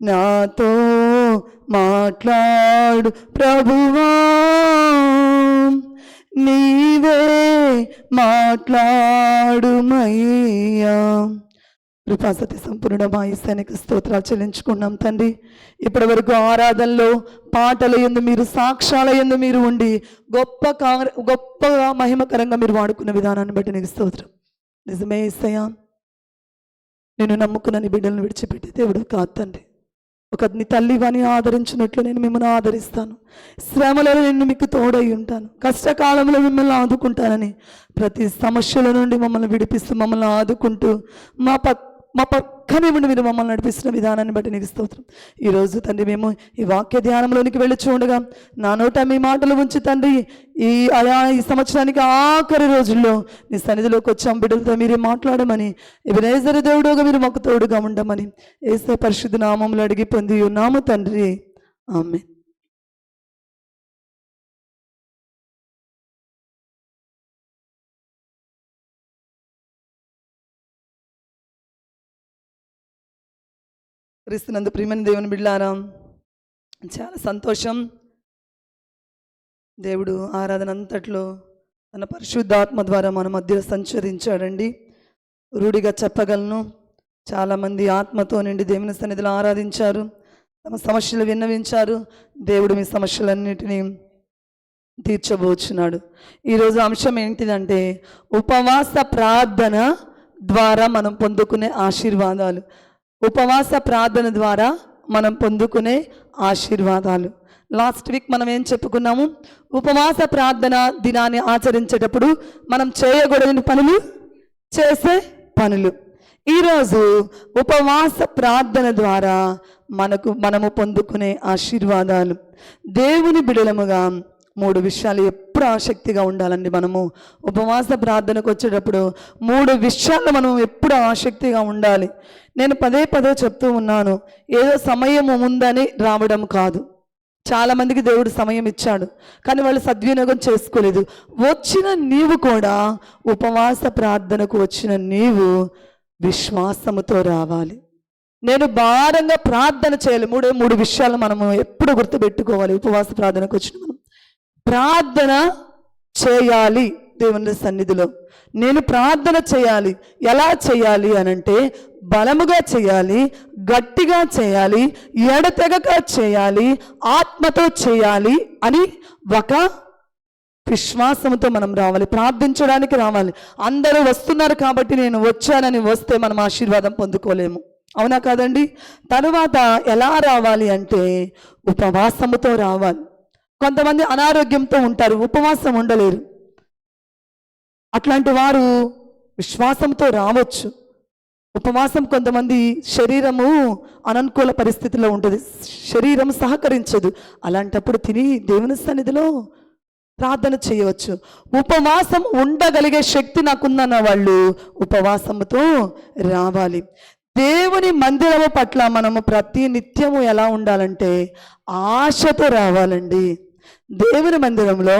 నాతో మాట్లాడు ప్రభువా, నీవే మాట్లాడుమయ్యా. కృపాసతి సంపూర్ణ మాయిస్తానికి స్తోత్రాలు చెల్లించుకున్నాం తండ్రి. ఇప్పటి వరకు ఆరాధనలో పాటల యందు మీరు, సాక్ష్యాల యందు మీరు ఉండి గొప్పగా మహిమకరంగా మీరు వాడుకున్న విధానాన్ని బట్టి నీకు స్తోత్రం. నిజమే యేసయ్యా, నేను నమ్ముకున్న నీ బిడ్డలను విడిచిపెట్టి దేవుడు కాదు తండ్రి. ఒక నీ తల్లివాని ఆదరించినట్లు నేను మిమ్మల్ని ఆదరిస్తాను. శ్రమలలో నేను మీకు తోడై ఉంటాను. కష్టకాలంలో మిమ్మల్ని ఆదుకుంటానని ప్రతి సమస్యల నుండి మమ్మల్ని విడిపిస్తూ, మమ్మల్ని ఆదుకుంటూ, మా పక్కనే ఉండి మీరు మమ్మల్ని నడిపిస్తున్న విధానాన్ని బట్టి నీకు స్తోత్రం. ఈరోజు తండ్రి మేము ఈ వాక్య ధ్యానంలోనికి వెళ్ళి చూడగా నా నోట మీ మాటలు ఉంచి తండ్రి, ఈ సంవత్సరానికి ఆఖరి రోజుల్లో నీ సన్నిధిలోకి వచ్చాం. బిడ్డలతో మీరే మాట్లాడమని, ఎబెనేజరు దేవుడుగా మీరు మాకు తోడుగా ఉండమని యేసు పరిశుద్ధ నామములో అడిగి పొంది ఉన్నాము తండ్రి, ఆమేన్. క్రీస్తునందు ప్రియమైన దేవుని బిడ్డలారా, చాలా సంతోషం. దేవుడు ఆరాధన అంతట్లో తన పరిశుద్ధాత్మ ద్వారా మన మధ్య సంచరించాడండి. రూఢిగా చెప్పగలను, చాలామంది ఆత్మతో నిండి దేవుని సన్నిధిలో ఆరాధించారు, తమ సమస్యలు విన్నవించారు. దేవుడు మీ సమస్యలన్నిటినీ తీర్చబోచున్నాడు. ఈరోజు అంశం ఏంటిదంటే ఉపవాస ప్రార్థన ద్వారా మనం పొందుకునే ఆశీర్వాదాలు. ఉపవాస ప్రార్థన ద్వారా మనం పొందుకునే ఆశీర్వాదాలు. లాస్ట్ వీక్ మనం ఏం చెప్పుకున్నాము? ఉపవాస ప్రార్థన దినాన్ని ఆచరించేటప్పుడు మనం చేయకూడని పనులు, చేసే పనులు. ఈరోజు ఉపవాస ప్రార్థన ద్వారా మనము పొందుకునే ఆశీర్వాదాలు. దేవుని బిడలముగా 3 విషయాలు ఎప్పుడు ఆసక్తిగా ఉండాలండి. మనము ఉపవాస ప్రార్థనకు వచ్చేటప్పుడు 3 విషయాలు మనం ఎప్పుడు ఆసక్తిగా ఉండాలి. నేను పదే చెప్తూ ఉన్నాను, ఏదో సమయం ఉందని రావడం కాదు. చాలామందికి దేవుడు సమయం ఇచ్చాడు, కానీ వాళ్ళు సద్వినియోగం చేసుకోలేదు. వచ్చిన నీవు కూడా, ఉపవాస ప్రార్థనకు వచ్చిన నీవు విశ్వాసముతో రావాలి. నేను భారంగా ప్రార్థన చేయాలి. 3 విషయాలు మనము ఎప్పుడు గుర్తుపెట్టుకోవాలి. ఉపవాస ప్రార్థనకు వచ్చిన మనం ప్రార్థన చేయాలి దేవుని సన్నిధిలో. నేను ప్రార్థన చేయాలి. ఎలా చేయాలి అనంటే, బలముగా చేయాలి, గట్టిగా చేయాలి, ఎడతెగక చేయాలి, ఆత్మతో చేయాలి అని ఒక విశ్వాసంతో మనం రావాలి. ప్రార్థించడానికి రావాలి. అందరూ వస్తున్నారు కాబట్టి నేను వచ్చానని వస్తే మనం ఆశీర్వాదం పొందుకోలేము. అవునా కాదండి? తరువాత ఎలా రావాలి అంటే ఉపవాసముతో రావాలి. కొంతమంది అనారోగ్యంతో ఉంటారు, ఉపవాసం ఉండలేరు. అట్లాంటి వారు విశ్వాసంతో రావచ్చు. ఉపవాసం కొంతమంది శరీరము అననుకూల పరిస్థితిలో ఉంటుంది, శరీరం సహకరించదు. అలాంటప్పుడు తిని దేవుని సన్నిధిలో ప్రార్థన చేయవచ్చు. ఉపవాసం ఉండగలిగే శక్తి నాకుందన్న వాళ్ళు ఉపవాసముతో రావాలి. దేవుని మందిరము పట్ల మనము ప్రతి నిత్యము ఎలా ఉండాలంటే ఆశతో రావాలండి. దేవుని మందిరంలో,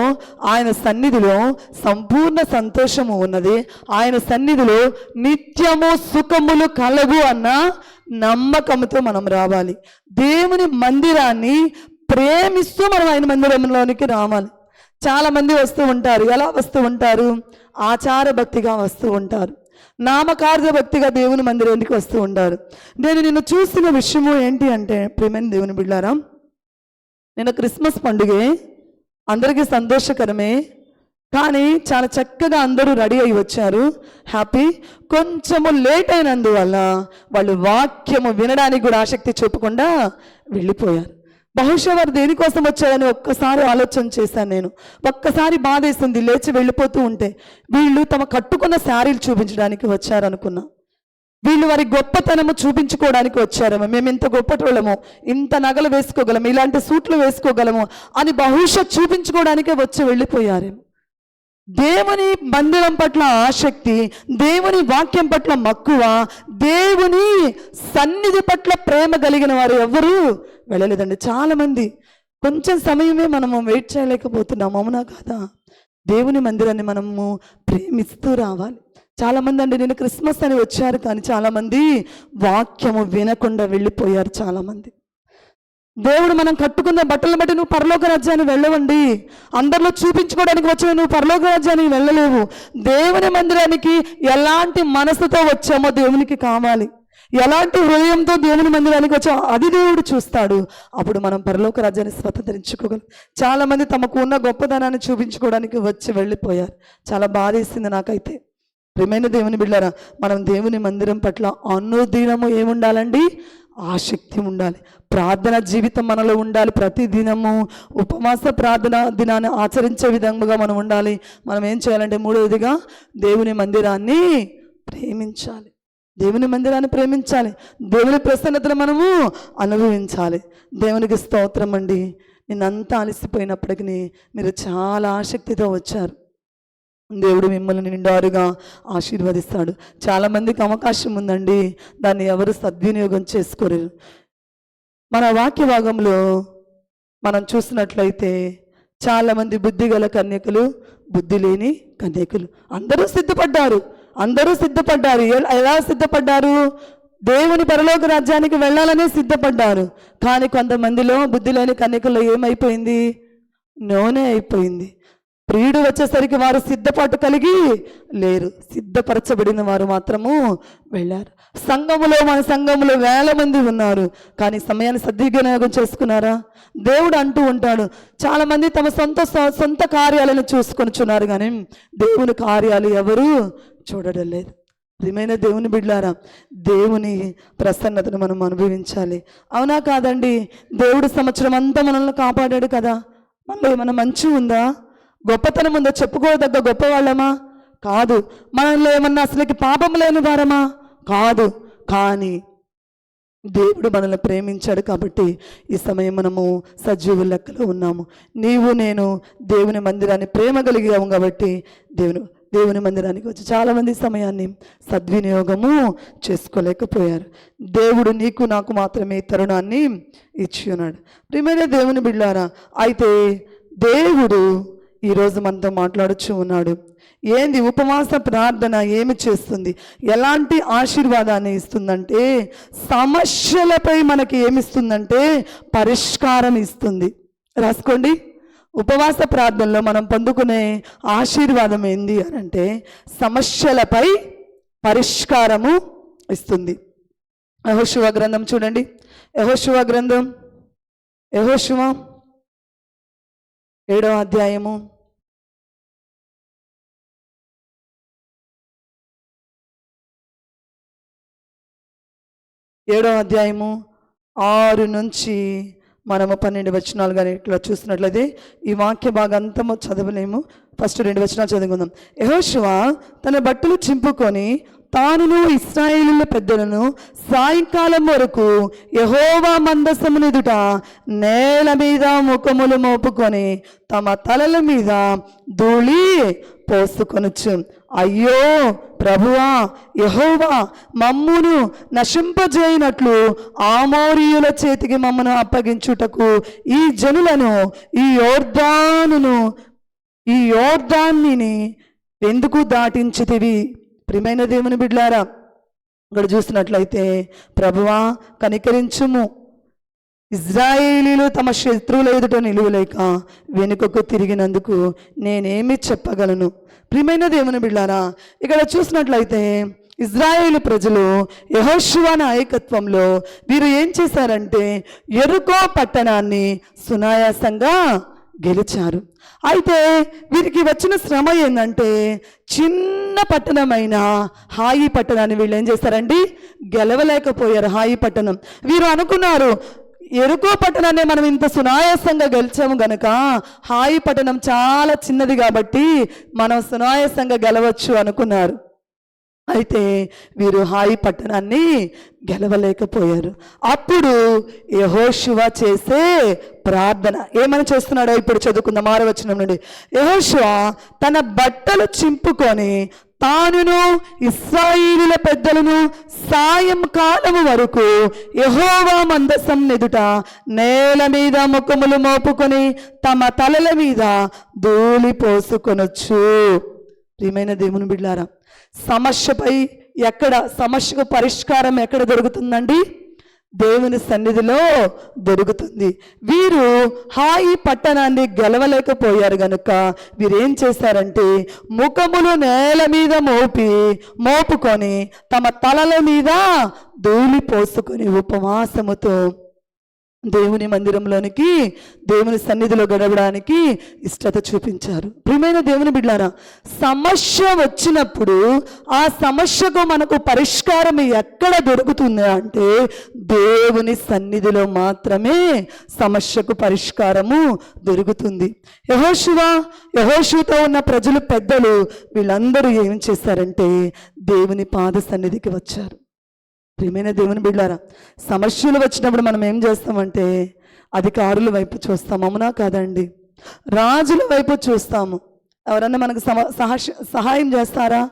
ఆయన సన్నిధిలో సంపూర్ణ సంతోషము ఉన్నది. ఆయన సన్నిధిలో నిత్యము సుఖములు కలగు అన్న నమ్మకంతో మనం రావాలి. దేవుని మందిరాన్ని ప్రేమిస్తూ మనం ఆయన మందిరంలోనికి రావాలి. చాలామంది వస్తూ ఉంటారు. ఎలా వస్తూ ఉంటారు? ఆచార భక్తిగా వస్తూ ఉంటారు, నామకార్థ భక్తిగా దేవుని మందిరానికి వస్తూ ఉంటారు. నేను నిన్ను చూసిన విషయము ఏంటి అంటే, ప్రియమైన దేవుని బిడ్డలారా, నేను క్రిస్మస్ పండుగే అందరికీ సంతోషకరమే, కానీ చాలా చక్కగా అందరూ రెడీ అయి వచ్చారు, హ్యాపీ. కొంచెము లేట్ అయినందువల్ల వాళ్ళు వాక్యము వినడానికి కూడా ఆసక్తి చూపకుండా వెళ్ళిపోయారు. బహుశా వారు దేనికోసం వచ్చారని ఒక్కసారి ఆలోచన చేశాను నేను. ఒక్కసారి బాధేస్తుంది, లేచి వెళ్ళిపోతూ ఉంటే. వీళ్ళు తమ కట్టుకున్న శారీలు చూపించడానికి వచ్చారనుకున్నా. వీళ్ళు వారి గొప్పతనము చూపించుకోవడానికి వచ్చారేమో. మేము ఇంత గొప్పటోళ్ళము, ఇంత నగలు వేసుకోగలము, ఇలాంటి సూట్లు వేసుకోగలము అని బహుశా చూపించుకోవడానికే వచ్చి వెళ్ళిపోయారేమో. దేవుని మందిరం పట్ల ఆసక్తి, దేవుని వాక్యం పట్ల మక్కువ, దేవుని సన్నిధి పట్ల ప్రేమ కలిగిన వారు ఎవరు వెళ్ళలేదండి. చాలామంది కొంచెం సమయమే మనము వెయిట్ చేయలేకపోతున్నాము. అవునా కాదా? దేవుని మందిరాన్ని మనము ప్రేమిస్తూ రావాలి. చాలామంది అండి నేను క్రిస్మస్ అని వచ్చారు, కానీ చాలామంది వాక్యము వినకుండా వెళ్ళిపోయారు. చాలామంది దేవుడు మనం కట్టుకున్న బట్టలను బట్టి నువ్వు పరలోక రాజ్యాన్ని వెళ్ళవండి. అందరిలో చూపించుకోవడానికి వచ్చిన నువ్వు పరలోక రాజ్యానికి వెళ్ళలేవు. దేవుని మందిరానికి ఎలాంటి మనసుతో వచ్చామో దేవునికి కావాలి. ఎలాంటి హృదయంతో దేవుని మందిరానికి వచ్చామో అది దేవుడు చూస్తాడు. అప్పుడు మనం పరలోక రాజ్యాన్ని స్వతంత్రించుకోగలం. చాలామంది తమకు ఉన్న గొప్పదనాన్ని చూపించుకోవడానికి వచ్చి వెళ్ళిపోయారు. చాలా బాధేసింది నాకైతే. ప్రియమైన దేవుని బిడ్డలారా, మనం దేవుని మందిరం పట్ల అనుదినము ఏముండాలండి? ఆసక్తి ఉండాలి. ప్రార్థన జీవితం మనలో ఉండాలి. ప్రతి దినము ఉపవాస ప్రార్థన దినాన్ని ఆచరించే విధంగా మనం ఉండాలి. మనం ఏం చేయాలంటే మూడవదిగా దేవుని మందిరాన్ని ప్రేమించాలి. దేవుని మందిరాన్ని ప్రేమించాలి. దేవుని ప్రసన్నతను మనము అనుభవించాలి. దేవునికి స్తోత్రం అండి. నేనంతా అలసిపోయినప్పటికీ మీరు చాలా ఆసక్తితో వచ్చారు. దేవుడు మిమ్మల్ని నిండారుగా ఆశీర్వదిస్తాడు. చాలామందికి అవకాశం ఉందండి, దాన్ని ఎవరు సద్వినియోగం చేసుకోలేరు. మన వాక్య భాగంలో మనం చూసినట్లయితే చాలామంది బుద్ధిగల కన్యకలు, బుద్ధి లేని కన్యకలు అందరూ సిద్ధపడ్డారు. ఎలా సిద్ధపడ్డారు? దేవుని పరలోక రాజ్యానికి వెళ్ళాలనే సిద్ధపడ్డారు. కానీ కొంతమందిలో బుద్ధి లేని కన్యకల్లో ఏమైపోయింది? నూనె అయిపోయింది. ప్రియుడు వచ్చేసరికి వారు సిద్ధపాటు కలిగి లేరు. సిద్ధపరచబడిన వారు మాత్రము వెళ్ళారు. మన సంఘములో వేల మంది ఉన్నారు, కానీ సమయాన్ని సద్వినియోగం చేసుకున్నారా? దేవుడు అంటూ ఉంటాడు, చాలామంది తమ సొంత కార్యాలను చూసుకొనిచున్నారు, కానీ దేవుని కార్యాలు ఎవరు చూడడం లేదు. ప్రియమైన దేవుని బిడ్డలారా, దేవుని ప్రసన్నతను మనం అనుభవించాలి. అవునా కాదండి? దేవుడు సంవత్సరం అంతా మనల్ని కాపాడాడు కదా. మనలో ఏమైనా మంచి ఉందా? గొప్పతనం ఉందో? చెప్పుకోదగ్గ గొప్పవాళ్ళమా? కాదు. మనలో ఏమన్నా అసలుకి పాపం లేని వారమా? కాదు. కానీ దేవుడు మనల్ని ప్రేమించాడు కాబట్టి ఈ సమయం మనము సజీవుల లెక్కలో ఉన్నాము. నీవు నేను దేవుని మందిరాన్ని ప్రేమ కలిగాము కాబట్టి దేవుని మందిరానికి వచ్చి చాలామంది సమయాన్ని సద్వినియోగము చేసుకోలేకపోయారు. దేవుడు నీకు నాకు మాత్రమే తరుణాన్ని ఇచ్చి ఉన్నాడు. ప్రియమైన దేవుని బిడ్డలారా, అయితే దేవుడు ఈరోజు మనతో మాట్లాడుచూ ఉన్నాడు. ఏంది ఉపవాస ప్రార్థన ఏమి చేస్తుంది? ఎలాంటి ఆశీర్వాదాన్ని ఇస్తుందంటే, సమస్యలపై మనకి ఏమిస్తుందంటే పరిష్కారం ఇస్తుంది. రాసుకోండి. ఉపవాస ప్రార్థనలో మనం పొందుకునే ఆశీర్వాదం ఏంది అని అంటే సమస్యలపై పరిష్కారము ఇస్తుంది. యెహోషువ గ్రంథం చూడండి. యెహోషువ 7వ అధ్యాయము 6 నుంచి మనము 12 వచనాలు కానీ ఇట్లా చూసినట్లయితే ఈ వాక్య భాగంతము చదవలేము. ఫస్ట్ 2 వచనాలు చదువుకుందాం. యెహోషువ తన బట్టలు చింపుకొని తానును ఇశ్రాయేలీయుల పెద్దలను సాయంకాలం వరకు యెహోవా మందసమును ఎదుట నేల మీద ముఖములు మోపుకొని తమ తలల మీద ధూళి పోసుకొనొచ్చు. అయ్యో ప్రభువా యెహోవా, మమ్మును నశింపజేయనట్లు ఆమోరీయుల చేతికి మమ్మను అప్పగించుటకు ఈ జనులను ఈ యోర్దాన్ని ఎందుకు దాటించితివి? ప్రియమైన దేవుని బిడ్డలారా, ఇక్కడ చూసినట్లయితే ప్రభువా కనికరించుము, ఇశ్రాయేలీయులు తమ శత్రువుల ఎదుట నిలువలేక వెనుకకు తిరిగినందుకు నేనేమి చెప్పగలను? ప్రియమైన దేవుని బిడ్డలారా, ఇక్కడ చూసినట్లయితే ఇశ్రాయేలు ప్రజలు యెహోషువ నాయకత్వంలో వీరు ఏం చేశారంటే యెరికో పట్టణాన్ని సునాయాసంగా గెలిచారు. అయితే వీరికి వచ్చిన శ్రమ ఏంటంటే చిన్న పట్టణమైన హాయి పట్టణాన్ని వీళ్ళు ఏం చేశారండి? గెలవలేకపోయారు. హాయి పట్టణం వీరు అనుకున్నారు, యెరికో పట్టణాన్ని మనం ఇంత సునాయాసంగా గెలిచాము గనక హాయి పట్టణం చాలా చిన్నది కాబట్టి మనం సునాయాసంగా గెలవచ్చు అనుకున్నారు. అయితే వీరు హాయి పట్టణాన్ని గెలవలేకపోయారు. అప్పుడు యెహోషువ చేసే ప్రార్థన ఏమని చేస్తున్నాడో ఇప్పుడు చదువుకుందాం. 6వ వచనం నుండి. యెహోషువ తన బట్టలు చింపుకొని తానును ఇశ్రాయేలీయుల పెద్దలను సాయంకాలం వరకు యెహోవా మందసం ఎదుట నేల మీద ముఖములు మోపుకొని తమ తలల మీద ధూళి పోసుకొనొచ్చు. ప్రియమైన దేవుని బిడ్డలారా, సమస్యకు పరిష్కారం ఎక్కడ దొరుకుతుందండి? దేవుని సన్నిధిలో దొరుకుతుంది. వీరు హాయి పట్టణాన్ని గెలవలేకపోయారు గనుక వీరేం చేశారంటే ముఖములు నేల మీద మోపుకొని తమ తలల మీద ధూళి పోసుకొని ఉపవాసముతో దేవుని మందిరంలోనికి, దేవుని సన్నిధిలో గడవడానికి ఇష్టత చూపించారు. ప్రియమైన దేవుని బిడ్డలారా, సమస్య వచ్చినప్పుడు ఆ సమస్యకు మనకు పరిష్కారం ఎక్కడ దొరుకుతుంది అంటే దేవుని సన్నిధిలో మాత్రమే సమస్యకు పరిష్కారము దొరుకుతుంది. యెహోషువతో ఉన్న ప్రజలు, పెద్దలు వీళ్ళందరూ ఏం చేశారంటే దేవుని పాద సన్నిధికి వచ్చారు. ప్రియమైన దేవుని బిడ్డలారా, సమస్యలు వచ్చినప్పుడు మనం ఏం చేస్తామంటే అధికారుల వైపు చూస్తాం, అవునా కాదండి? రాజుల వైపు చూస్తాము. ఎవరన్నా మనకు సహాయం చేస్తారా?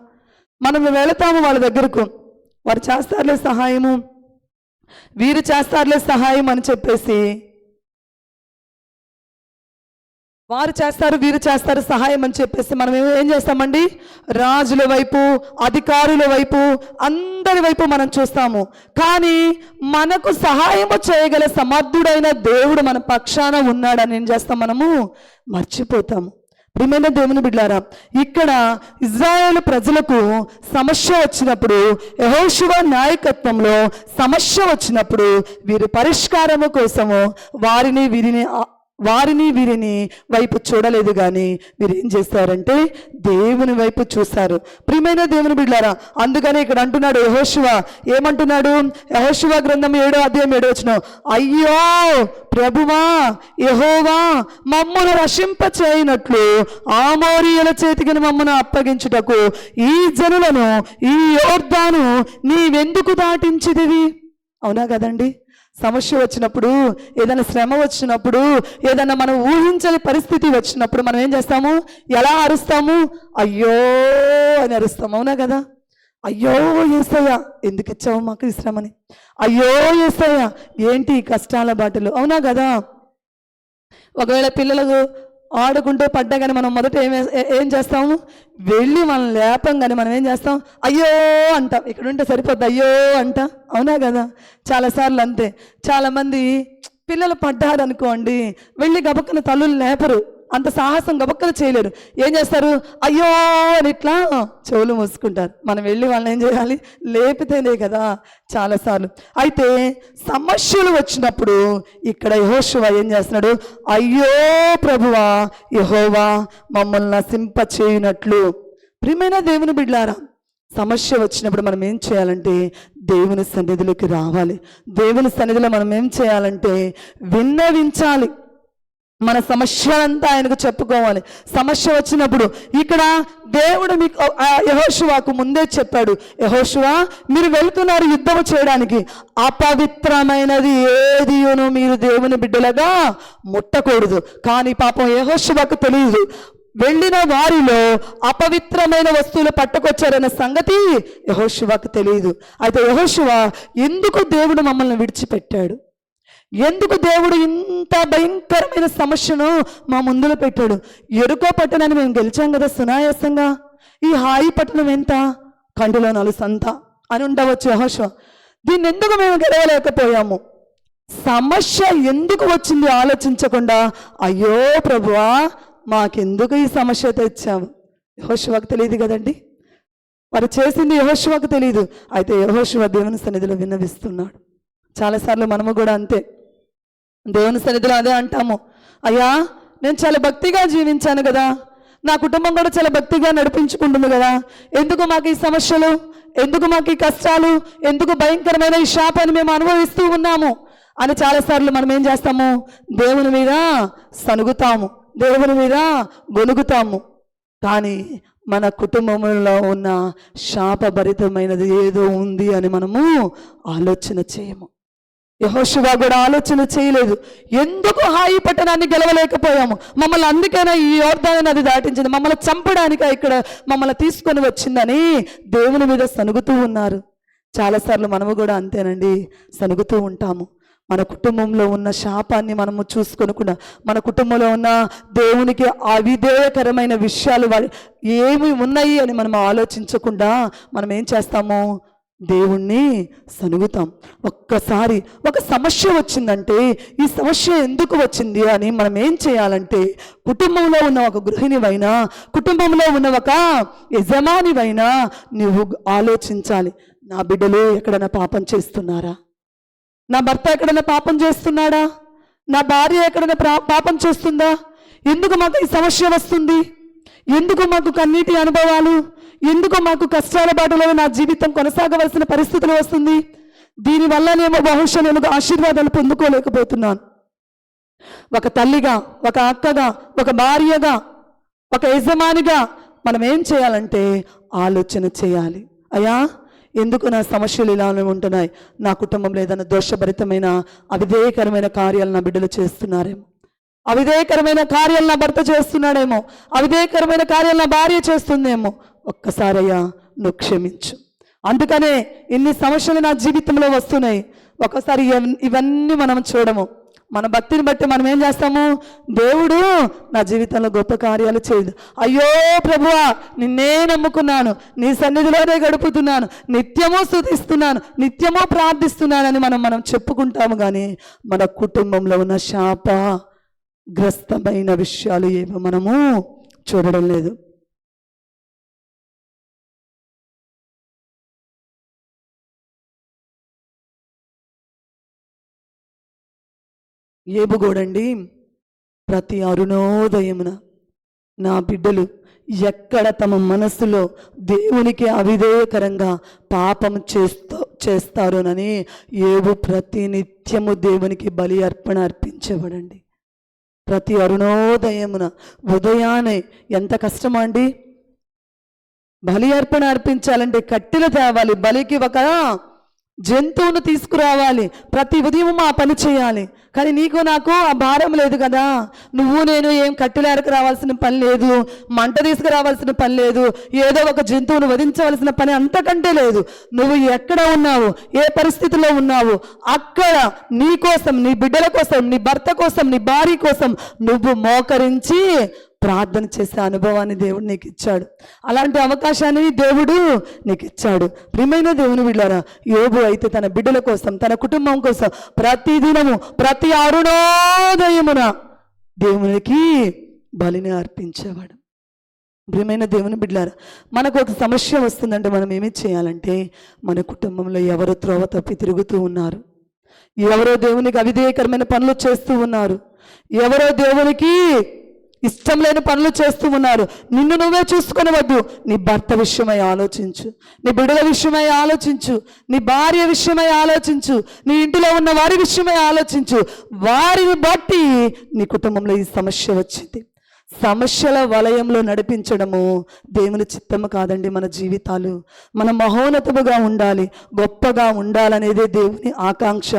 మనం వెళతాము వాళ్ళ దగ్గరకు, వారు చేస్తారులే సహాయము, వీరు చేస్తారులే సహాయం అని చెప్పేసి, వారు చేస్తారు వీరు చేస్తారు సహాయం అని చెప్పేసి మనం ఏం చేస్తామండి? రాజుల వైపు, అధికారుల వైపు, అందరి వైపు మనం చూస్తాము. కానీ మనకు సహాయము చేయగల సమర్థుడైన దేవుడు మన పక్షాన ఉన్నాడని ఏం చేస్తాం? మనము మర్చిపోతాము. ప్రియమైన దేవుని బిడ్డలారా, ఇక్కడ ఇశ్రాయేలు ప్రజలకు సమస్య వచ్చినప్పుడు, యెహోషువ నాయకత్వంలో సమస్య వచ్చినప్పుడు వీరి పరిష్కారము కోసము వారిని వీరిని వైపు చూడలేదు, కానీ వీరు ఏం చేస్తారంటే దేవుని వైపు చూశారు. ప్రియమైన దేవుని బిడ్డలారా, అందుకని ఇక్కడ అంటున్నాడు యెహోషువ, ఏమంటున్నాడు? యెహోషువ గ్రంథం 7:7 అయ్యో ప్రభువా యెహోవా, మమ్మను రక్షింపచేయనట్లు ఆమోరీయుల చేతికి మమ్మను అప్పగించుటకు ఈ జనులను ఈ యోర్దాను నీవెందుకు దాటించిదివి? అవునా కదండి? సమస్య వచ్చినప్పుడు, ఏదైనా శ్రమ వచ్చినప్పుడు, ఏదైనా మనం ఊహించని పరిస్థితి వచ్చినప్పుడు మనం ఏం చేస్తాము? ఎలా అరుస్తాము? అయ్యో అని అరుస్తాము, అవునా కదా? అయ్యో యేసయ్య, ఎందుకు ఇచ్చావు మాకు ఈ శ్రమని? అయ్యో యేసయ్య, ఏంటి ఈ కష్టాల బాటలు? అవునా కదా? ఒకవేళ పిల్లలకు ఆడుకుంటూ పడ్డా కానీ మనం మొదట ఏం చేస్తాము? వెళ్ళి మనం లేపంగానే మనం ఏం చేస్తాం? అయ్యో అంటాం. ఇక్కడ ఉంటే సరిపోద్ది, అయ్యో అంట, అవునా కదా? చాలాసార్లు అంతే. చాలామంది పిల్లలు పడ్డారు అనుకోండి, వెళ్ళి గబక్కన తల్లులు లేపరు, అంత సాహసం గబక్కలు చేయలేరు. ఏం చేస్తారు? అయ్యో అని ఇట్లా చెవులు మూసుకుంటారు. మనం వెళ్ళి వాళ్ళని ఏం చేయాలి? లేపితేనే కదా చాలాసార్లు. అయితే సమస్యలు వచ్చినప్పుడు ఇక్కడ యెహోషువ ఏం చేస్తున్నాడు? అయ్యో ప్రభువా యెహోవా, మమ్మల్ని నశింపచేయునట్లు. ప్రియమైన దేవుని బిడ్డలారా, సమస్య వచ్చినప్పుడు మనం ఏం చేయాలంటే దేవుని సన్నిధిలోకి రావాలి. దేవుని సన్నిధిలో మనం ఏం చేయాలంటే విన్నవించాలి. మన సమస్యలంతా ఆయనకు చెప్పుకోవాలి. సమస్య వచ్చినప్పుడు ఇక్కడ దేవుడు మీకు యెహోషువకు ముందే చెప్పాడు, యెహోషువ మీరు వెళ్తున్నారు యుద్ధము చేయడానికి, అపవిత్రమైనది ఏదియును మీరు దేవుని బిడ్డలుగా ముట్టకూడదు. కానీ పాపం యెహోషువకు తెలియదు, వెళ్ళిన వారిలో అపవిత్రమైన వస్తువులు పట్టుకొచ్చారన్న సంగతి యెహోషువకు తెలియదు. అయితే యెహోషువ ఎందుకు దేవుడు మమ్మల్ని విడిచిపెట్టాడు, ఎందుకు దేవుడు ఇంత భయంకరమైన సమస్యను మా ముందులో పెట్టాడు? ఎరుకో పట్టణాన్ని మేము గెలిచాం కదా సునాయాసంగా, ఈ హాయి పట్టణం ఎంత? కంటిలో 4 సంత అని ఉండవచ్చు యెహోషువ. దీన్ని ఎందుకు మేము గెలవలేకపోయాము? సమస్య ఎందుకు వచ్చింది ఆలోచించకుండా అయ్యో ప్రభువా మాకెందుకు ఈ సమస్య తెచ్చాము? యెహోషువకు తెలియదు కదండి, వారు చేసింది యెహోషువకు తెలియదు. అయితే యెహోషువ దేవుని సన్నిధిలో విన్నవిస్తున్నాడు. చాలాసార్లు మనము కూడా అంతే, దేవుని సన్నిధిలో అదే అంటాము, అయ్యా నేను చాలా భక్తిగా జీవించాను కదా, నా కుటుంబం కూడా చాలా భక్తిగా నడిపించుకుంటుంది కదా, ఎందుకు మాకు ఈ సమస్యలు, ఎందుకు మాకు ఈ కష్టాలు, ఎందుకు భయంకరమైన ఈ శాపాన్ని మేము అనుభవిస్తూ ఉన్నాము అని చాలాసార్లు మనం ఏం చేస్తాము? దేవుని మీద సనుగుతాము, దేవుని మీద గొనుగుతాము. కానీ మన కుటుంబంలో ఉన్న శాపభరితమైనది ఏదో ఉంది అని మనము ఆలోచన చేయము. యెహోషువ కూడా ఆలోచన చేయలేదు, ఎందుకు హాయి పట్టణాన్ని గెలవలేకపోయాము, మమ్మల్ని అందుకైనా ఈ యోర్దాను నది దాటించింది, మమ్మల్ని చంపడానికి ఇక్కడ మమ్మల్ని తీసుకొని వచ్చిందని దేవుని మీద సనుగుతూ ఉన్నారు. చాలాసార్లు మనము కూడా అంతేనండి, సనుగుతూ ఉంటాము. మన కుటుంబంలో ఉన్న శాపాన్ని మనము చూసుకోనకుండా, మన కుటుంబంలో ఉన్న దేవునికి అవిధేయకరమైన విషయాలు ఏమి ఉన్నాయి అని మనం ఆలోచించకుండా మనం ఏం చేస్తాము? దేవుణ్ణి సనుగుతాం. ఒక్కసారి ఒక సమస్య వచ్చిందంటే ఈ సమస్య ఎందుకు వచ్చింది అని మనం ఏం చేయాలంటే, కుటుంబంలో ఉన్న ఒక గృహిణివైనా, కుటుంబంలో ఉన్న ఒక యజమానివైనా నువ్వు ఆలోచించాలి. నా బిడ్డలు ఎక్కడైనా పాపం చేస్తున్నారా? నా భర్త ఎక్కడైనా పాపం చేస్తున్నాడా? నా భార్య ఎక్కడైనా పాపం చేస్తుందా? ఎందుకు మాకు ఈ సమస్య వస్తుంది? ఎందుకు మాకు కన్నీటి అనుభవాలు? ఎందుకు మాకు కష్టాల బాటలో నా జీవితం కొనసాగవలసిన పరిస్థితులు వస్తుంది? దీనివల్లనేమో బహుశా నేను ఆశీర్వాదాలు పొందుకోలేకపోతున్నాను. ఒక తల్లిగా, ఒక అక్కగా, ఒక భార్యగా, ఒక యజమానిగా మనం ఏం చేయాలంటే ఆలోచన చేయాలి. అయ్యా, ఎందుకు నా సమస్యలు ఇలానే ఉంటున్నాయి? నా కుటుంబంలో ఏదైనా దోషభరితమైన అవిధేయకరమైన కార్యాలు నా బిడ్డలు చేస్తున్నారేమో, అవిధేయకరమైన కార్యాలు నా భర్త చేస్తున్నాడేమో, అవిధేయకరమైన కార్యాలు నా భార్య చేస్తుందేమో. ఒక్కసారయ్యా నువ్వు క్షమించు. అందుకనే ఇన్ని సమస్యలు నా జీవితంలో వస్తున్నాయి. ఒకసారి ఇవన్నీ మనం చూడము. మన భక్తిని బట్టి మనం ఏం చేస్తాము? దేవుడు నా జీవితంలో గొప్ప కార్యాలు చేయదు. అయ్యో ప్రభువా, నిన్నే నమ్ముకున్నాను, నీ సన్నిధిలోనే గడుపుతున్నాను, నిత్యము స్తుతిస్తున్నాను, నిత్యము ప్రార్థిస్తున్నానని మనం చెప్పుకుంటాము. కానీ మన కుటుంబంలో ఉన్న శాపగ్రస్తమైన విషయాలు ఏమో మనము చూడడం లేదు. ఏబుగోడండి, ప్రతి అరుణోదయమున నా బిడ్డలు ఎక్కడ తమ మనసులో దేవునికి అవిధేయకరంగా పాపం చేస్తారోనని ఏబు ప్రతి నిత్యము దేవునికి బలి అర్పణ అర్పించేవాడండి. ప్రతి అరుణోదయమున ఉదయాన్నే ఎంత కష్టమా అండి? బలి అర్పణ అర్పించాలంటే కట్టెలు తేవాలి, బలికి ఒక జంతువును తీసుకురావాలి, ప్రతి ఉదయం ఆ పని చేయాలి. కానీ నీకు నాకు ఆ భారం లేదు కదా. నువ్వు నేను ఏం కట్టెలేరకు రావాల్సిన పని లేదు, మంట తీసుకురావాల్సిన పని లేదు, ఏదో ఒక జంతువును వధించవలసిన పని అంతకంటే లేదు. నువ్వు ఎక్కడ ఉన్నావు, ఏ పరిస్థితిలో ఉన్నావు, అక్కడ నీ కోసం, నీ బిడ్డల కోసం, నీ భర్త కోసం, నీ భార్య కోసం నువ్వు మోకరించి ప్రార్థన చేసే అనుభవాన్ని దేవుడు నీకు ఇచ్చాడు. అలాంటి అవకాశాన్ని దేవుడు నీకు ఇచ్చాడు. ప్రియమైన దేవుని బిడ్డలారా, యోబు అయితే తన బిడ్డల కోసం, తన కుటుంబం కోసం ప్రతిదినము, ప్రతి అరుణోదయమున దేవునికి బలిని అర్పించేవాడు. ప్రియమైన దేవుని బిడ్డలారా, మనకు ఒక సమస్య వస్తుందంటే మనం ఏమి చేయాలంటే, మన కుటుంబంలో ఎవరో త్రోవ తప్పి తిరుగుతూ ఉన్నారు, ఎవరో దేవునికి అవిధేయకరమైన పనులు చేస్తూ ఉన్నారు, ఎవరో దేవునికి ఇష్టం లేని పనులు చేస్తూ ఉన్నారు. నిన్ను నువ్వే చూసుకొనవద్దు. నీ భర్త విషయమై ఆలోచించు, నీ బిడ్డల విషయమై ఆలోచించు, నీ భార్య విషయమై ఆలోచించు, నీ ఇంటిలో ఉన్న వారి విషయమై ఆలోచించు. వారిని బట్టి నీ కుటుంబంలో ఈ సమస్య వచ్చింది. సమస్యల వలయంలో నడిపించడము దేవుని చిత్తము కాదండి. మన జీవితాలు మన మహోన్నతముగా ఉండాలి, గొప్పగా ఉండాలనేదే దేవుని ఆకాంక్ష,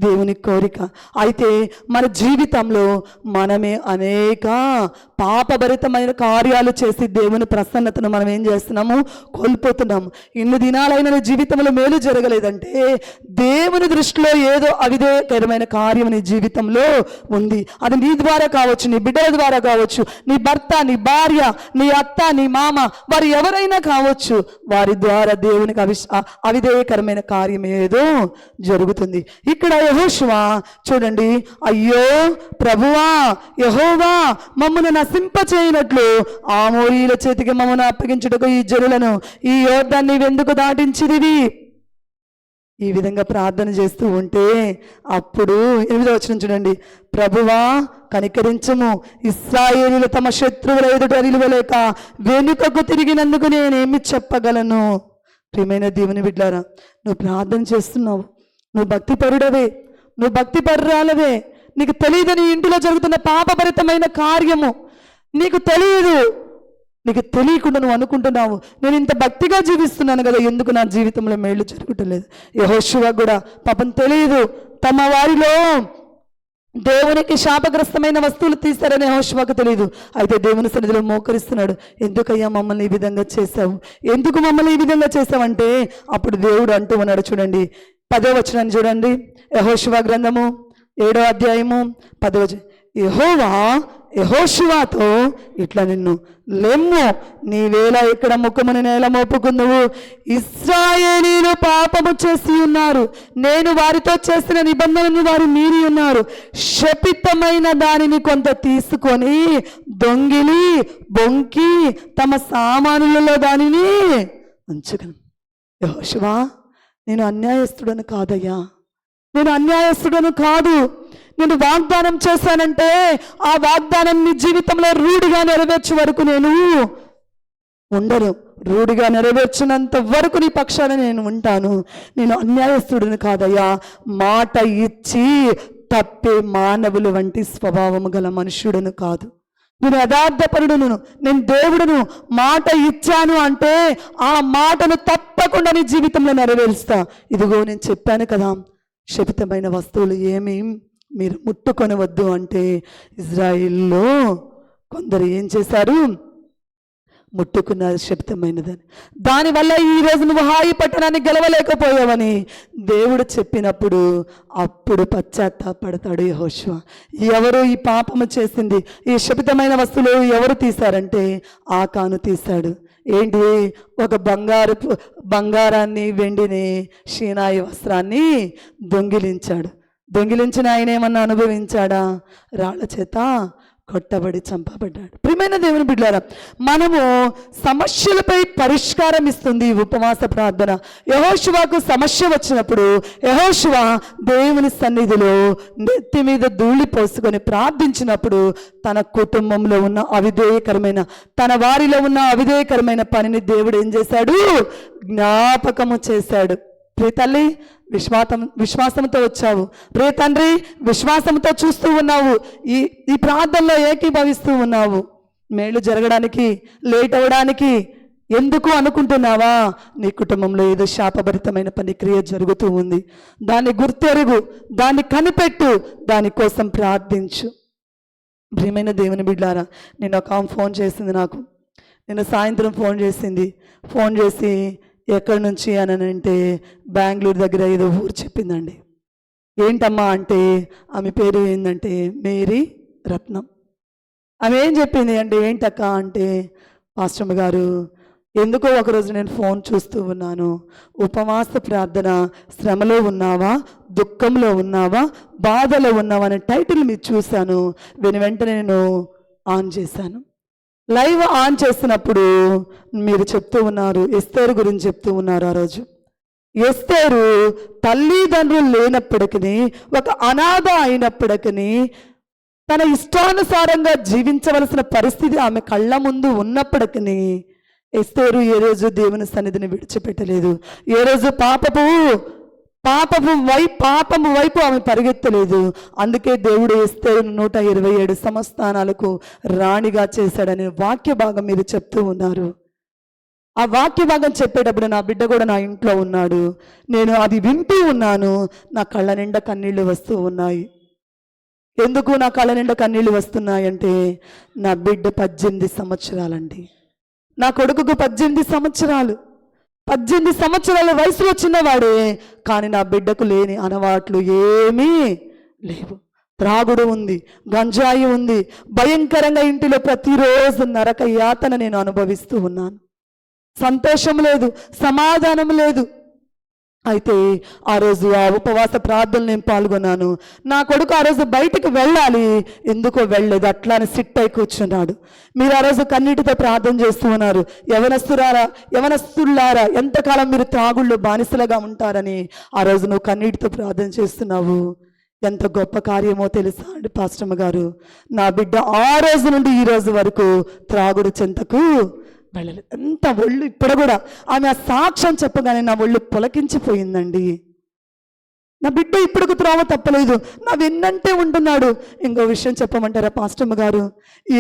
దేవుని కోరిక. అయితే మన జీవితంలో మనమే అనేక పాపభరితమైన కార్యాలు చేసి దేవుని ప్రసన్నతను మనం ఏం చేస్తున్నాము? కోల్పోతున్నాము. ఇన్ని దినాలైన నీ జీవితంలో మేలు జరగలేదంటే దేవుని దృష్టిలో ఏదో అవిధేయకరమైన కార్యం నీ జీవితంలో ఉంది. అది నీ ద్వారా కావచ్చు, నీ బిడ్డల ద్వారా కావచ్చు, నీ భర్త, నీ భార్య, నీ అత్త, నీ మామ, వారు ఎవరైనా కావచ్చు. వారి ద్వారా దేవునికి అవిధేయకరమైన కార్యం ఏదో జరుగుతుంది. ఇక్కడ యెహోషువ చూడండి, అయ్యో ప్రభువా, యెహోవా మమ్మను నశింపచేయనట్లు ఆమోరీల చేతికి మమ్మను అప్పగించుటకు ఈ జనులను ఈ యోర్దాన్ని నీవెందుకు దాటించిదివి? ఈ విధంగా ప్రార్థన చేస్తూ ఉంటే అప్పుడు 8వ వచనం చూడండి, ప్రభువా కనికరించము, ఇశ్రాయేలీయులు తమ శత్రువుల ఎదుట నిలువలేక వెనుకకు తిరిగినందుకు నేనేమి చెప్పగలను? ప్రియమైన దేవుని బిడ్డలారా, నువ్వు ప్రార్థన చేస్తున్నావు, నువ్వు భక్తిపరుడవే, నువ్వు భక్తిపరురాలవే. నీకు తెలియదు నీ ఇంటిలో జరుగుతున్న పాపభరితమైన కార్యము, నీకు తెలియదు. నీకు తెలియకుండా నువ్వు అనుకుంటున్నావు, నేను ఇంత భక్తిగా జీవిస్తున్నాను కదా, ఎందుకు నా జీవితంలో మేళ్ళు జరగటలేదు? యెహోషువ కూడా పాపం తెలియదు, తమ వారిలో దేవునికి శాపగ్రస్తమైన వస్తువులు తీశారని యెహోషువకు తెలియదు. అయితే దేవుని సన్నిధిలో మోకరిస్తున్నాడు, ఎందుకయ్యా మమ్మల్ని ఈ విధంగా చేశావు, ఎందుకు మమ్మల్ని ఈ విధంగా చేశావంటే అప్పుడు దేవుడు అంటూ ఉన్నాడు చూడండి, 10వ వచనాన్ని చూడండి. యెహోషువ గ్రంథము 7వ అధ్యాయము 10వ వచనం. యెహోవా యెహోషువతో ఇట్లా నిన్ను లెమ్ము, నీవేళ ఇక్కడ ముఖముని నేల మోపుకుందువు. ఇశ్రాయేలీయులు పాపము చేసి ఉన్నారు, నేను వారితో చేసిన నిబంధనను వారు మీరి ఉన్నారు. శపితమైన దానిని కొంత తీసుకొని దొంగిలి బొంకి తమ సామానులలో దానిని ఉంచుకును. యెహోషువా, నేను అన్యాయస్తుడను కాదయ్యా, నేను అన్యాయస్తుడను కాదు. నేను వాగ్దానం చేశానంటే ఆ వాగ్దానం నీ జీవితంలో రూఢిగా నెరవేర్చే వరకు నేను ఉండను. రూఢిగా నెరవేర్చినంత వరకు నీ పక్షాన నేను ఉంటాను. నేను అన్యాయస్తుడిని కాదయ్యా. మాట ఇచ్చి తప్పే మానవులు వంటి స్వభావము గల మనుష్యుడను కాదు. నేను యథార్థపరుడును, నేను దేవుడును. మాట ఇచ్చాను అంటే ఆ మాటను తప్పకుండా నీ జీవితంలో నెరవేరుస్తా. ఇదిగో నేను చెప్పాను కదా, శపితమైన వస్తువులు ఏమీ మీరు ముట్టుకొనవద్దు అంటే ఇజ్రాయిల్లో కొందరు ఏం చేశారు? ముట్టుకున్నారు శపితమైనదని. దానివల్ల ఈరోజు నువ్వు హాయి పట్టణాన్ని గెలవలేకపోయావని దేవుడు చెప్పినప్పుడు అప్పుడు పశ్చాత్తాపడతాడు యెహోషువ. ఎవరు ఈ పాపము చేసింది, ఈ శపితమైన వస్తువులు ఎవరు తీశారంటే ఆకాను తీశాడు. ఏంటి? ఒక బంగారాన్ని వెండిని షీనాయి వస్త్రాన్ని దొంగిలించాడు. దొంగిలించిన ఆయన ఏమన్నా అనుభవించాడా? రాళ్ల చేత కొట్టబడి చంపబడ్డాడు. ప్రియమైన దేవుని బిడ్డలారా, మనము సమస్యలపై పరిష్కారం ఇస్తుంది ఈ ఉపవాస ప్రార్థన. యెహోషువకు సమస్య వచ్చినప్పుడు యెహోషువ దేవుని సన్నిధిలో నెత్తి మీద ధూళి పోసుకొని ప్రార్థించినప్పుడు తన కుటుంబంలో ఉన్న అవిధేయకరమైన, తన వారిలో ఉన్న అవిధేయకరమైన పనిని దేవుడు ఏం చేశాడు? జ్ఞాపకము చేశాడు. ప్రియ తల్లి, విశ్వాసంతో వచ్చావు. ప్రియ తండ్రి, విశ్వాసంతో చూస్తూ ఉన్నావు. ఈ ప్రార్థనలో ఏకీభవిస్తూ ఉన్నావు. మేలు జరగడానికి, లేట్ అవ్వడానికి ఎందుకు అనుకుంటున్నావా? నీ కుటుంబంలో ఏదో శాపభరితమైన పని క్రియ జరుగుతూ ఉంది. దాన్ని గుర్తెరుగు, దాన్ని కనిపెట్టు, దానికోసం ప్రార్థించు. ప్రియమైన దేవుని బిడ్డారా, నేను ఒక ఫోన్ చేసింది నాకు. నేను సాయంత్రం ఫోన్ చేసి ఎక్కడి నుంచి అని అంటే బెంగళూరు దగ్గర ఏదో ఊరు చెప్పిందండి. ఏంటమ్మా అంటే ఆమె పేరు ఏంటంటే మేరీ రత్నం. ఆమె ఏం చెప్పింది అంటే, ఏంటక్క అంటే, పాస్టమ్మ గారు, ఎందుకో ఒకరోజు నేను ఫోన్ చూస్తూ ఉన్నాను. ఉపవాస ప్రార్థన, శ్రమలో ఉన్నావా, దుఃఖంలో ఉన్నావా, బాధలో ఉన్నావా అనే టైటిల్ మీరు చూశాను. వెంటనే నేను ఆన్ చేశాను. లైవ్ ఆన్ చేసినప్పుడు మీరు చెప్తూ ఉన్నారు, ఎస్తేరు గురించి చెప్తూ ఉన్నారు. ఆ రోజు ఎస్తేరు తల్లిదండ్రులు లేనప్పటికీ, ఒక అనాథ అయినప్పటికీ, తన ఇష్టానుసారంగా జీవించవలసిన పరిస్థితి ఆమె కళ్ళ ముందు ఉన్నప్పటికీ ఎస్తేరు ఏ రోజు దేవుని సన్నిధిని విడిచిపెట్టలేదు. ఏ రోజు పాపము వైపు ఆమె పరిగెత్తలేదు. అందుకే దేవుడు ఎస్తేరును 127 సంస్థానాలకు రాణిగా చేశాడని వాక్య భాగం మీరు చెప్తూ ఉన్నారు. ఆ వాక్య భాగం చెప్పేటప్పుడు నా బిడ్డ కూడా నా ఇంట్లో ఉన్నాడు. నేను అది వింటూ ఉన్నాను. నా కళ్ళ నిండా కన్నీళ్లు వస్తూ ఉన్నాయి. ఎందుకు నా కళ్ళ నిండా కన్నీళ్లు వస్తున్నాయంటే, నా బిడ్డ 18 సంవత్సరాలండి. నా కొడుకుకు 18 సంవత్సరాలు. 18 సంవత్సరాల వయసులో చిన్నవాడే, కానీ నా బిడ్డకు లేని అలవాట్లు ఏమీ లేవు. త్రాగుడు ఉంది, గంజాయి ఉంది, భయంకరంగా ఇంటిలో ప్రతిరోజు నరక యాతన నేను అనుభవిస్తూ ఉన్నాను. సంతోషం లేదు, సమాధానం లేదు. అయితే ఆ రోజు ఆ ఉపవాస ప్రార్థనలు నేను పాల్గొన్నాను. నా కొడుకు ఆ రోజు బయటికి వెళ్ళాలి, ఎందుకో వెళ్ళలేదు, అట్లానే సిట్ అయి కూర్చున్నాడు. మీరు ఆ రోజు కన్నీటితో ప్రార్థన చేస్తూ ఉన్నారు. యవనస్తులారా, ఎంతకాలం మీరు త్రాగుళ్ళు బానిసలుగా ఉంటారని ఆ రోజు నువ్వు కన్నీటితో ప్రార్థన చేస్తున్నావు. ఎంత గొప్ప కార్యమో తెలుసా అండి పాస్టమ్మ గారు, నా బిడ్డ ఆ రోజు నుండి ఈ రోజు వరకు త్రాగుడు చెంతకు వెళ్ళలేదు. ఎంత ఒళ్ళు, ఇప్పుడు కూడా ఆమె ఆ సాక్ష్యం చెప్పగానే నా ఒళ్ళు పులకించిపోయిందండి. నా బిడ్డ ఇప్పుడుకు త్రోవ తప్పలేదు, నా వెన్నంటే ఉంటున్నాడు. ఇంకో విషయం చెప్పమంటారా పాస్టమ్మ గారు,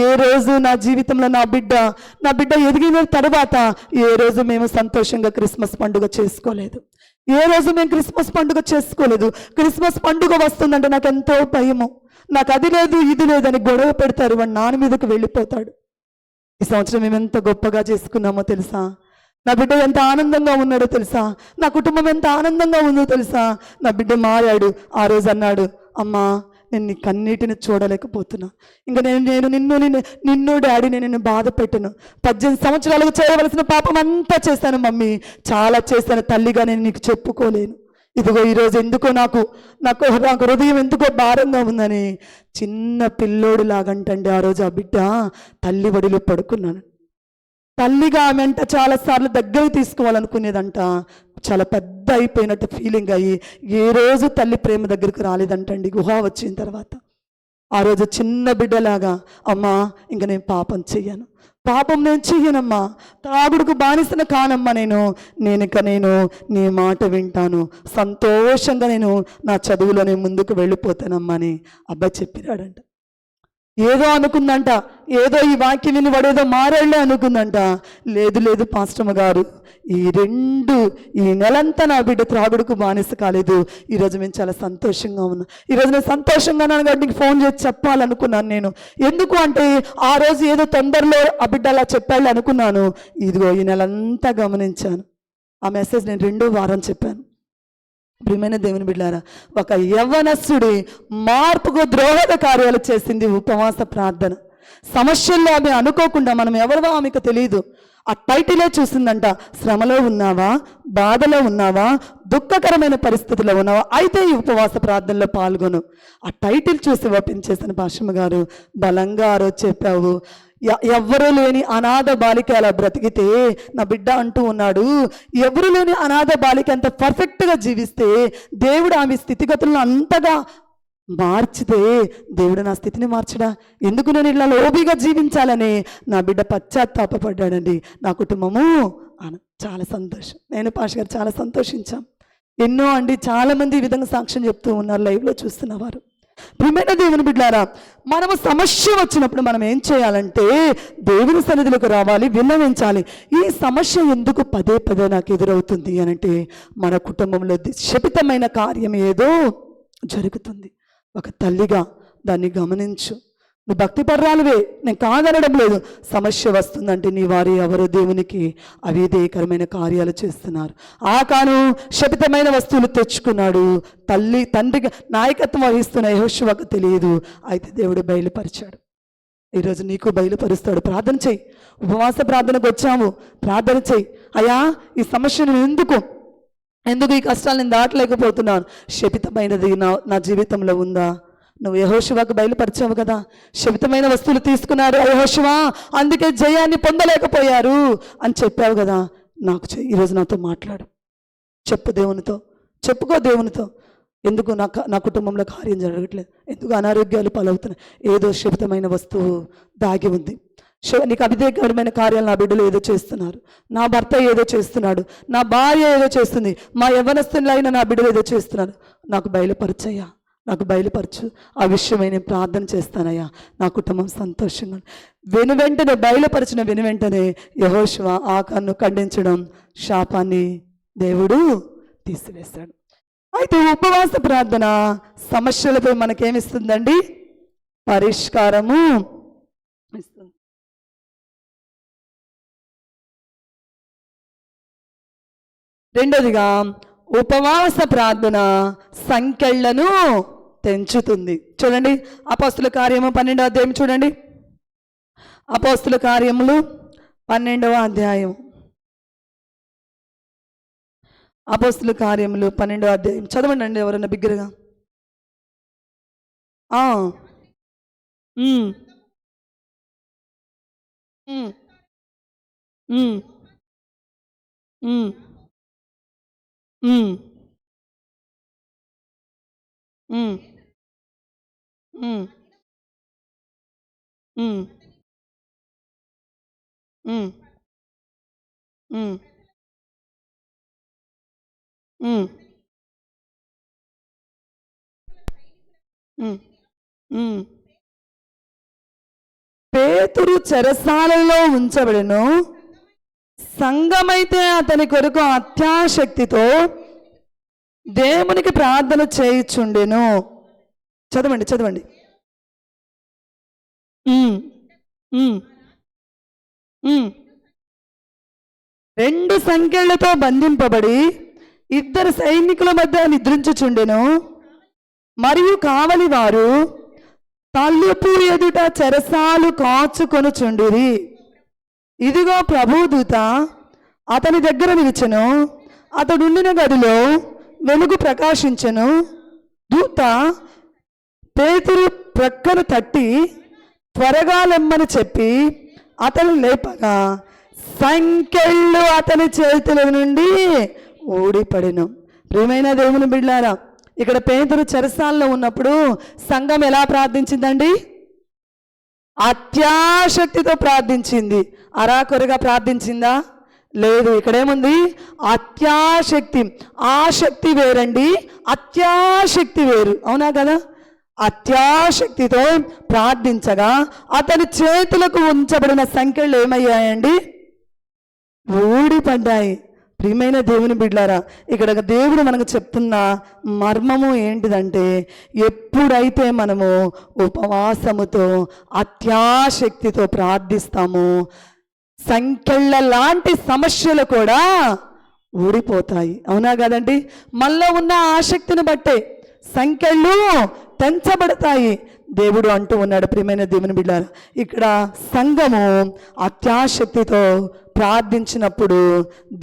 ఏ రోజు నా జీవితంలో నా బిడ్డ ఎదిగిన తర్వాత ఏ రోజు మేము సంతోషంగా క్రిస్మస్ పండుగ చేసుకోలేదు. ఏ రోజు మేము క్రిస్మస్ పండుగ చేసుకోలేదు. క్రిస్మస్ పండుగ వస్తుందంటే నాకు ఎంతో భయము. నాకు అది లేదు ఇది లేదని గొడవ పెడతారు, వాడు నాన్న మీదకు వెళ్ళిపోతాడు. ఈ సంవత్సరం మేము ఎంత గొప్పగా చేసుకున్నామో తెలుసా? నా బిడ్డ ఎంత ఆనందంగా ఉన్నాడో తెలుసా, నా కుటుంబం ఎంత ఆనందంగా ఉందో తెలుసా. నా బిడ్డ మారాడు. ఆ రోజు అన్నాడు, అమ్మా నేను నీ కన్నీటిని చూడలేకపోతున్నా, ఇంకా నిన్ను డాడీ నేను నిన్ను బాధ పెట్టను. 18 సంవత్సరాలకు చేయవలసిన పాపం అంతా చేశాను మమ్మీ, చాలా చేశాను, తల్లిగా నేను నీకు చెప్పుకోలేను. ఇదిగో ఈరోజు ఎందుకో నాకు నాకు నాకు హృదయం ఎందుకో భారంగా ఉందని చిన్న పిల్లోడు లాగంటండి ఆ రోజు ఆ బిడ్డ తల్లి ఒడిలో పడుకున్నాను. తల్లిగా ఆమె అంట చాలాసార్లు దగ్గరికి తీసుకోవాలనుకునేదంట. చాలా పెద్ద అయిపోయినట్టు ఫీలింగ్ అయ్యి ఏ రోజు తల్లి ప్రేమ దగ్గరికి రాలేదంటండి గుహ వచ్చిన తర్వాత. ఆ రోజు చిన్న బిడ్డలాగా, అమ్మా ఇంక నేను పాపం చెయ్యను, పాపం నేను చెయ్యనమ్మా, తాగుడుకు బానిసన కానమ్మా, నేను నీ మాట వింటాను, సంతోషంగా నేను నా చదువులో నేను ముందుకు వెళ్ళిపోతానమ్మా అని అబ్బాయి చెప్పినాడంట. ఏదో అనుకుందంట, ఏదో ఈ వాక్యం విని వాడేదో మారాళ్ళే అనుకుందంట. లేదు లేదు పాస్టమ్మ గారు, ఈ నెలంతా నా బిడ్డ త్రాగుడుకు బానిస కాలేదు. ఈరోజు మేము చాలా సంతోషంగా ఉన్నాం. ఈరోజు నేను సంతోషంగా ఉన్నాను కాబట్టి నీకు ఫోన్ చేసి చెప్పాలనుకున్నాను నేను. ఎందుకు అంటే ఆ రోజు ఏదో తొందరలో ఆ బిడ్డ అలా చెప్పాలి అనుకున్నాను. ఇదిగో ఈ నెలంతా గమనించాను. ఆ మెసేజ్ నేను 2వ వారం చెప్పాను. ప్రియమైన దేవుని బిడ్డలారా, ఒక యవ్వనస్తుడి మార్పుకు ద్రోహద కార్యాలు చేసింది ఉపవాస ప్రార్థన. సమస్యల్లో ఆమె అనుకోకుండా, మనం ఎవరివో ఆమెకు తెలియదు, ఆ టైటిలే చూసిందంట. శ్రమలో ఉన్నావా, బాధలో ఉన్నావా, దుఃఖకరమైన పరిస్థితిలో ఉన్నావా, అయితే ఈ ఉపవాస ప్రార్థనలో పాల్గొను. ఆ టైటిల్ చూసి ఓపెన్ చేసిన పాషమ్మ గారు బలంగా ఆ రోజు చెప్పావు, ఎవ్వరూ లేని అనాథ బాలిక అలా బ్రతికితే, నా బిడ్డ అంటూ ఉన్నాడు, ఎవరు లేని అనాథ బాలిక అంత పర్ఫెక్ట్గా జీవిస్తే దేవుడు ఆమె స్థితిగతులను అంతగా మార్చితే దేవుడు నా స్థితిని మార్చడా, ఎందుకు నేను ఇలా లోబిగా జీవించాలని నా బిడ్డ పశ్చాత్తాపడ్డాడండి. నా కుటుంబము చాలా సంతోషం, నేను పాష గారు చాలా సంతోషించాం. ఎన్నో అండి చాలామంది ఈ విధంగా సాక్ష్యం చెప్తూ ఉన్నారు, లైవ్లో చూస్తున్నవారు. ప్రియమైన దేవుని బిడ్డలారా, మనము సమస్య వచ్చినప్పుడు మనం ఏం చేయాలంటే దేవుని సన్నిధిలోకి రావాలి, విన్నవించాలి. ఈ సమస్య ఎందుకు పదే పదే నాకు ఎదురవుతుంది అనంటే మన కుటుంబంలో శపితమైన కార్యం ఏదో జరుగుతుంది. ఒక తల్లిగా దాన్ని గమనించు. నువ్వు భక్తిపర్రాలువే, నేను కాదనడం లేదు. సమస్య వస్తుందంటే నీ వారు ఎవరో దేవునికి అవిధేయకరమైన కార్యాలు చేస్తున్నారు. ఆకాను శపితమైన వస్తువులు తెచ్చుకున్నాడు. తండ్రికి నాయకత్వం వహిస్తున్న యెహోషువకు తెలియదు, అయితే దేవుడు బయలుపరిచాడు. ఈరోజు నీకు బయలుపరుస్తాడు. ప్రార్థన చెయ్యి. ఉపవాస ప్రార్థనకు వచ్చాము, ప్రార్థన చెయ్యి. అయ్యా ఈ సమస్యను ఎందుకు ఈ కష్టాలు నేను దాటలేకపోతున్నాను, శపితమైనది నా జీవితంలో ఉందా? నువ్వు యెహోషువకు బయలుపరిచావు కదా, శపితమైన వస్తువులు తీసుకున్నారు యెహోషువ, అందుకే జయాన్ని పొందలేకపోయారు అని చెప్పావు కదా. నాకు ఈరోజు నాతో మాట్లాడు, చెప్పు దేవునితో, చెప్పుకో దేవునితో. ఎందుకు నా కుటుంబంలో కార్యం జరగట్లేదు, ఎందుకు అనారోగ్యాలు పాలవుతున్నాయి, ఏదో శపితమైన వస్తువు దాగి ఉంది. నీకు అవిధేయకరమైన కార్యాలు నా బిడ్డలు ఏదో చేస్తున్నారు, నా భర్త ఏదో చేస్తున్నాడు, నా భార్య ఏదో చేస్తుంది, మా యవ్వనస్తులైన నా బిడ్డలు ఏదో చేస్తున్నారు. నాకు బయలుపరచయ్యా, నాకు బయలుపరచు. ఆ విషయమై నేను ప్రార్థన చేస్తానయ్యా, నా కుటుంబం సంతోషంగా. వెనువెంటనే బయలుపరిచిన వెనువెంటనే యెహోషువ ఆకాను ఖండించడం, శాపాన్ని దేవుడు తీసివేశాడు. అయితే ఉపవాస ప్రార్థన సమస్యలపై మనకేమిస్తుందండి? పరిష్కారము ఇస్తుంది. రెండోదిగా ఉపవాస ప్రార్థన సంఖ్యలను తెంచుతుంది. చూడండి అపోస్తుల కార్యము 12వ అధ్యాయం చూడండి. అపోస్తుల కార్యములు 12వ అధ్యాయం. అపోస్తుల కార్యములు 12వ అధ్యాయం చదవండి అండి ఎవరన్నా బిగ్గరగా. పేతురు చెరసాలలో ఉంచబడెను, సంఘమైతే అతని కొరకు అత్యాశక్తితో దేవునికి ప్రార్థన చేయుచుండెను. చదవండి చదవండి. 2 సంకెళ్లతో బంధింపబడి 2 సైనికుల మధ్య నిద్రించుచుండెను. మరియు కావలి వారు తలుపు ఎదుట చెరసాలు కాచుకొనుచుండిరి. ఇదిగో ప్రభుదూత అతని దగ్గర నిలిచెను. అతడుండిన గదిలో వెలుగు ప్రకాశించెను. దూత పేతురు ప్రక్కను తట్టి త్వరగా లెమ్మని చెప్పి అతను లేపగా సంకెళ్ళు అతని చేతుల నుండి ఊడిపడెను. ప్రియమైన దేవుని బిడ్డలారా, ఇక్కడ పేతురు చెరసాల్లో ఉన్నప్పుడు సంఘం ఎలా ప్రార్థించిందండి? అత్యాశక్తితో ప్రార్థించింది. అరాకొరగా ప్రార్థించిందా? లేదు. ఇక్కడేముంది? అత్యాశక్తి. ఆశక్తి వేరండి, అత్యాశక్తి వేరు. అవునా కదా? అత్యాశక్తితో ప్రార్థించగా అతని చేతులకు ఉంచబడిన సంఖ్యలు ఏమయ్యాయండి? ఊడిపడ్డాయి. ప్రియమైన దేవుని బిడ్డలారా, ఇక్కడ దేవుడు మనకు చెప్తున్న మర్మము ఏంటిదంటే, ఎప్పుడైతే మనము ఉపవాసముతో అత్యాశక్తితో ప్రార్థిస్తామో సంఖ్యల లాంటి సమస్యలు కూడా ఊడిపోతాయి. అవునా కదండి? మనలో ఉన్న ఆసక్తిని బట్టే సంఖ్యలు తెంచబడతాయి. దేవుడు అంటూ ఉన్నాడు. ప్రియమైన దేవుని బిడ్డలారా, ఇక్కడ సంఘము అత్యాశక్తితో ప్రార్థించినప్పుడు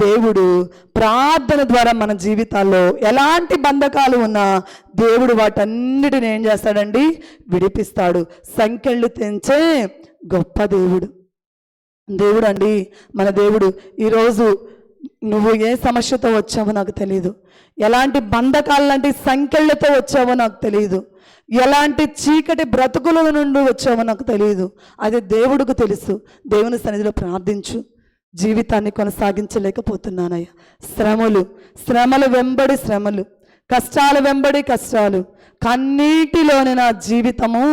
దేవుడు ప్రార్థన ద్వారా మన జీవితాల్లో ఎలాంటి బంధకాలు ఉన్నా దేవుడు వాటన్నిటిని ఏం చేస్తాడండి? విడిపిస్తాడు. సంఖ్యలు తెంచే గొప్ప దేవుడు దేవుడు అండి మన దేవుడు. ఈరోజు నువ్వు ఏ సమస్యతో వచ్చావో నాకు తెలియదు, ఎలాంటి బంధకాల లాంటి సంఖ్యలతో వచ్చావో నాకు తెలియదు, ఎలాంటి చీకటి బ్రతుకుల నుండి వచ్చావో నాకు తెలియదు. అది దేవుడికి తెలుసు. దేవుని సన్నిధిలో ప్రార్థించు. జీవితాన్ని కొనసాగించలేకపోతున్నానయ్యా. శ్రమలు వెంబడి శ్రమలు, కష్టాలు వెంబడి కష్టాలు, కన్నీటిలోనే నా జీవితము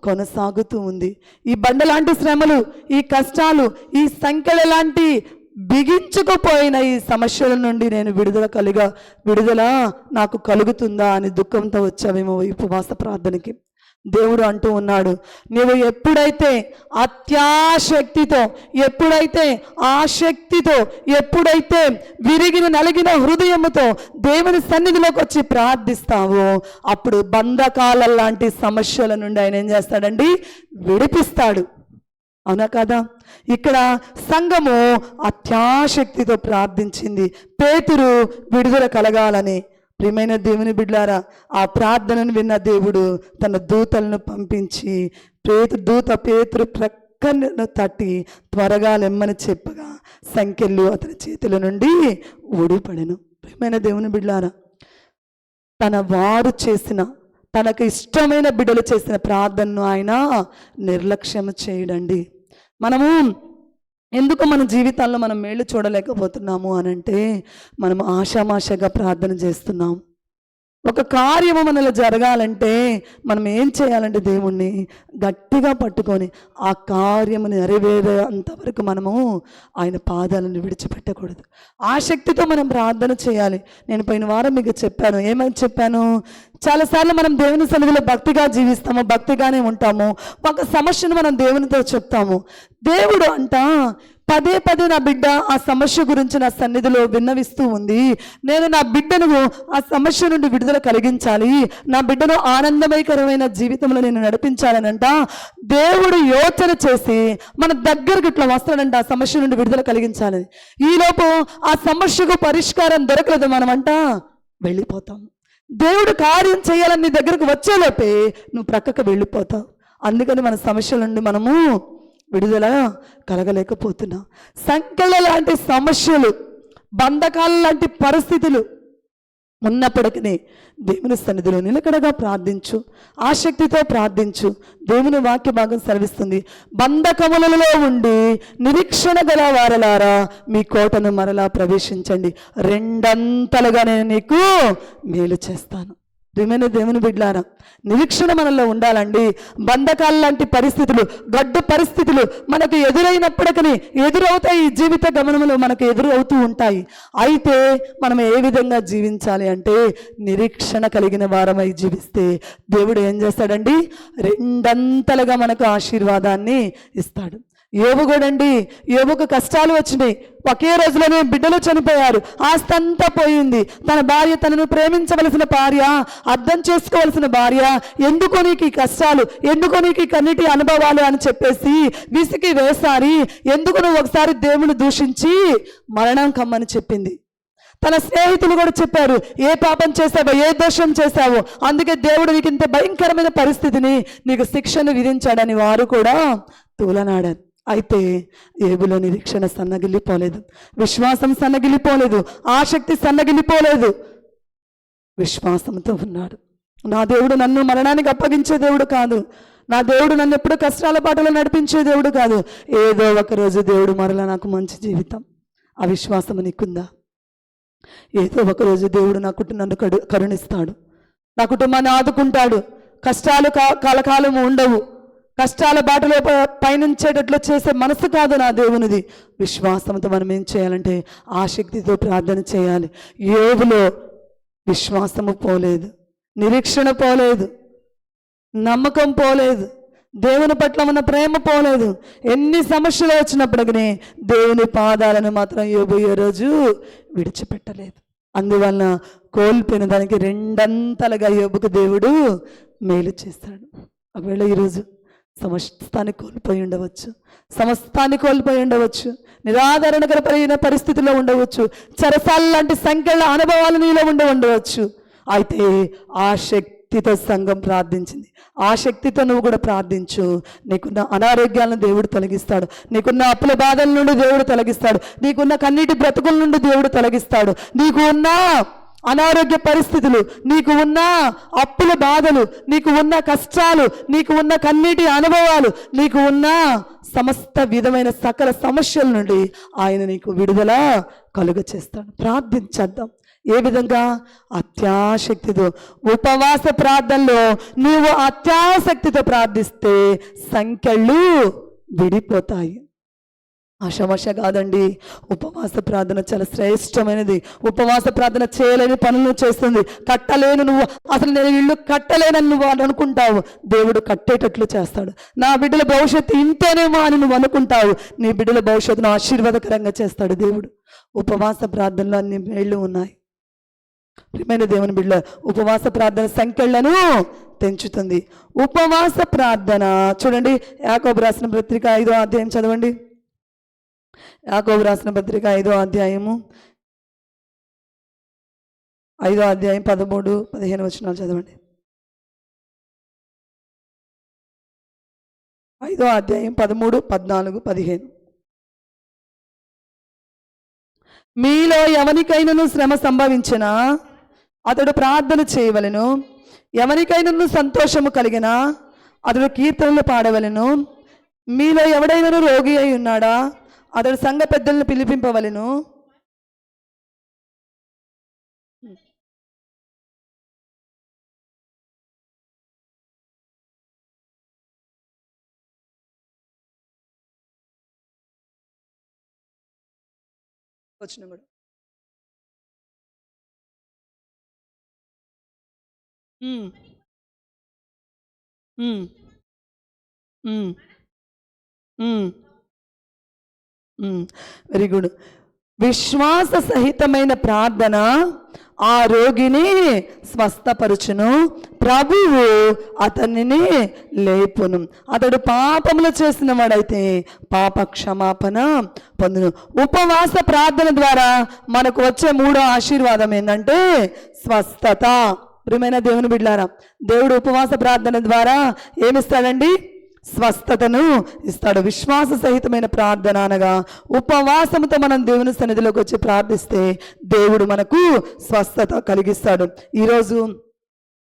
కొనసాగుతూ ఉంది. ఈ బండలాంటి శ్రమలు, ఈ కష్టాలు, ఈ సంఖ్యల లాంటి బిగించుకుపోయిన ఈ సమస్యల నుండి నేను విడుదల నాకు కలుగుతుందా అని దుఃఖంతో వచ్చావేమో ఈ ఉపవాస ప్రార్థనకి. దేవుడు అంటూ ఉన్నాడు, నీవు ఎప్పుడైతే అత్యాశక్తితో, ఎప్పుడైతే ఆసక్తితో, ఎప్పుడైతే విరిగిన నలిగిన హృదయముతో దేవుని సన్నిధిలోకి వచ్చి ప్రార్థిస్తావో అప్పుడు బంధకాల లాంటి సమస్యల నుండి ఆయన ఏం చేస్తాడండి? విడిపిస్తాడు. అవునా కదా? ఇక్కడ సంఘము అత్యాశక్తితో ప్రార్థించింది, పేతురు విడుదల కలగాలని. ప్రియమైన దేవుని బిడ్డలారా, ఆ ప్రార్థనను విన్న దేవుడు తన దూతలను పంపించి పేతురు ప్రక్కను తట్టి త్వరగా లెమ్మని చెప్పగా సంఖ్యలు అతని చేతుల నుండి ఊడిపడెను. ప్రియమైన దేవుని బిడ్డలారా, తనకు ఇష్టమైన బిడ్డలు చేసిన ప్రార్థనను ఆయన నిర్లక్ష్యం చేయడండి. మనము ఎందుకు మన జీవితాల్లో మనం మేలు చూడలేకపోతున్నాము అనంటే మనం ఆషామాషగా ప్రార్థన చేస్తున్నాం. ఒక కార్యము మనలో జరగాలంటే మనం ఏం చేయాలంటే దేవుణ్ణి గట్టిగా పట్టుకొని ఆ కార్యము నెరవేరేంతవరకు మనము ఆయన పాదాలను విడిచిపెట్టకూడదు. ఆసక్తితో మనం ప్రార్థన చేయాలి. నేను పోయిన వారం మీకు చెప్పాను. ఏమని చెప్పాను? చాలాసార్లు మనం దేవుని సన్నిధిలో భక్తిగా జీవిస్తాము, భక్తిగానే ఉంటాము. ఒక సమస్యను మనం దేవునితో చెప్తాము. దేవుడు అంట పదే నా బిడ్డ ఆ సమస్య గురించి నా సన్నిధిలో విన్నవిస్తూ ఉంది. నేను నా బిడ్డను ఆ సమస్య నుండి విడుదల కలిగించాలి, నా బిడ్డను ఆనందమయకరమైన జీవితంలో నేను నడిపించాలనంట దేవుడు యోచన చేసి మన దగ్గరకు ఇట్లా వస్తాడంట ఆ సమస్య నుండి విడుదల కలిగించాలని. ఈలోపు ఆ సమస్యకు పరిష్కారం దొరకలేదు, మనమంట వెళ్ళిపోతాం. దేవుడు కార్యం చేయాలని నీ దగ్గరకు వచ్చేలోపే నువ్వు ప్రక్కకు వెళ్ళిపోతావు. అందుకని మన సమస్యల నుండి మనము విడుదల కలగలేకపోతున్నాం. సంఖ్యల లాంటి సమస్యలు, బంధకాల లాంటి పరిస్థితులు ఉన్నప్పటికీ దేవుని సన్నిధిలో నిలకడగా ప్రార్థించు, ఆసక్తితో ప్రార్థించు. దేవుని వాక్య భాగం సెలవిస్తుంది, బంధకములలో ఉండి నిరీక్షణ గల వారలారా మీ కోటను మరలా ప్రవేశించండి, రెండంతలుగా నేను నీకు మేలు చేస్తాను. ప్రియమైన దేవుని బిడ్డలారా, నిరీక్షణ మనలో ఉండాలండి. బంధకాల లాంటి పరిస్థితులు, గడ్డు పరిస్థితులు మనకు ఎదురైనప్పటికీ ఎదురవుతాయి. ఈ జీవిత గమనంలో మనకు ఎదురవుతూ ఉంటాయి. అయితే మనం ఏ విధంగా జీవించాలి అంటే నిరీక్షణ కలిగిన వారమై జీవిస్తే దేవుడు ఏం చేస్తాడండి? రెండంతలుగా మనకు ఆశీర్వాదాన్ని ఇస్తాడు. యోబు కూడా అండి, యోబుకు కష్టాలు వచ్చినాయి. ఒకే రోజులోనే బిడ్డలు చనిపోయారు, ఆస్తి అంతా పోయింది. తన భార్య, తనను ప్రేమించవలసిన భార్య, అర్థం చేసుకోవలసిన భార్య, ఎందుకు నీకు ఈ కష్టాలు, ఎందుకు నీకు ఈ కన్నిటి అనుభవాలు అని చెప్పేసి విసికి వేసారి, ఎందుకు నువ్వు ఒకసారి దేవుని దూషించి మరణం కమ్మని చెప్పింది. తన స్నేహితులు కూడా చెప్పారు, ఏ పాపం చేశావో, ఏ దోషం చేశావో, అందుకే దేవుడు నీకు ఇంత భయంకరమైన పరిస్థితిని, నీకు శిక్షను విధించాడని వారు కూడా తూలనాడారు. అయితే యోబులో నిరీక్షణ సన్నగిల్లిపోలేదు, విశ్వాసం సన్నగిల్లిపోలేదు, ఆసక్తి సన్నగిల్లిపోలేదు. విశ్వాసంతో ఉన్నాడు. నా దేవుడు నన్ను మరణానికి అప్పగించే దేవుడు కాదు, నా దేవుడు నన్ను ఎప్పుడు కష్టాల పాటలో నడిపించే దేవుడు కాదు. ఏదో ఒక రోజు దేవుడు మరలా నాకు మంచి జీవితం, ఆ విశ్వాసం నీకుందా? ఏదో ఒకరోజు దేవుడు నన్ను కరుణిస్తాడు, నా కుటుంబాన్ని ఆదుకుంటాడు. కష్టాలు కలకాలం ఉండవు. కష్టాల బాటలో పయనించేటట్లు చేసే మనసు కాదు నా దేవునిది. విశ్వాసంతో మనం ఏం చేయాలంటే ఆసక్తితో ప్రార్థన చేయాలి. యోబులో విశ్వాసము పోలేదు, నిరీక్షణ పోలేదు, నమ్మకం పోలేదు, దేవుని పట్ల ఉన్న ప్రేమ పోలేదు. ఎన్ని సమస్యలు వచ్చినప్పటికీ దేవుని పాదాలను మాత్రం యోబు ఏ రోజు విడిచిపెట్టలేదు. అందువలన కోల్పోయిన దానికి రెండంతలుగా యోబుకు దేవుడు మేలు చేస్తాడు. ఒకవేళ ఈరోజు సమస్తాన్ని కోల్పోయి ఉండవచ్చు, సమస్తాన్ని కోల్పోయి ఉండవచ్చు, నిరాదరణకరమైన పరిస్థితుల్లో ఉండవచ్చు, చెరసాల సంఖ్యల అనుభవాలు నీలో ఉండవచ్చు. అయితే ఆ శక్తితో సంఘం ప్రార్థించింది, ఆ శక్తితో నువ్వు కూడా ప్రార్థించు. నీకున్న అనారోగ్యాలను దేవుడు తొలగిస్తాడు, నీకున్న అప్పుల బాధల నుండి దేవుడు తొలగిస్తాడు, నీకున్న కన్నీటి బ్రతుకుల నుండి దేవుడు తొలగిస్తాడు. నీకు ఉన్న అనారోగ్య పరిస్థితులు, నీకు ఉన్న అప్పుల బాధలు, నీకు ఉన్న కష్టాలు, నీకు ఉన్న కన్నీటి అనుభవాలు, నీకు ఉన్న సమస్త విధమైన సకల సమస్యల నుండి ఆయన నీకు విడుదల కలుగ చేస్తాడు. ప్రార్థించేద్దాం. ఏ విధంగా? అత్యాశక్తితో. ఉపవాస ప్రార్థనలో నువ్వు అత్యాశక్తితో ప్రార్థిస్తే సంఖ్యలు విడిపోతాయి. ఆషామాష కాదండి, ఉపవాస ప్రార్థన చాలా శ్రేష్టమైనది. ఉపవాస ప్రార్థన చేయలేని పనులను చేస్తుంది. కట్టలేను, నువ్వు అసలు నేను ఇల్లు కట్టలేనని నువ్వు అనుకుంటావు, దేవుడు కట్టేటట్లు చేస్తాడు. నా బిడ్డల భవిష్యత్తు ఇంతేనేమో అని నువ్వు అనుకుంటావు, నీ బిడ్డల భవిష్యత్తును ఆశీర్వాదకరంగా చేస్తాడు దేవుడు. ఉపవాస ప్రార్థనలో అన్ని మేళ్ళు ఉన్నాయి. ప్రియమైన దేవుని బిడ్డ, ఉపవాస ప్రార్థన సంఖ్యలను తెంచుతుంది. ఉపవాస ప్రార్థన చూడండి, యాకోబు రాసిన పత్రిక 5వ అధ్యాయం చదవండి. యాకోబు రాసిన పత్రిక 5వ అధ్యాయము 5వ అధ్యాయం 13-15 వచనాలు చదవండి. 5వ అధ్యాయం 13, 14, 15. మీలో ఎవరికైనాను శ్రమ సంభవించినా అతడు ప్రార్థన చేయవలెను, ఎవరికైనాను సంతోషము కలిగినా అతడు కీర్తనలు పాడవలెను. మీలో ఎవడైనా రోగి అయి ఉన్నాడా అతడు సంఘ పెద్దలను పిలిపింపవలెను. వచ్చిన కూడా వెరీ గుడ్. విశ్వాస సహితమైన ప్రార్థన ఆ రోగిని స్వస్థపరచును, ప్రభువు అతనిని లేపును. అతడు పాపములు చేసిన వాడైతే పాప క్షమాపణ పొందును. ఉపవాస ప్రార్థన ద్వారా మనకు వచ్చే 3వ ఆశీర్వాదం ఏంటంటే స్వస్థత. ప్రియమైన దేవుని బిడ్డలారా, దేవుడు ఉపవాస ప్రార్థన ద్వారా ఏమిస్తాడండి? స్వస్థతను ఇస్తాడు. విశ్వాస సహితమైన ప్రార్థన అనగా ఉపవాసంతో మనం దేవుని సన్నిధిలోకి వచ్చి ప్రార్థిస్తే దేవుడు మనకు స్వస్థత కలిగిస్తాడు. ఈరోజు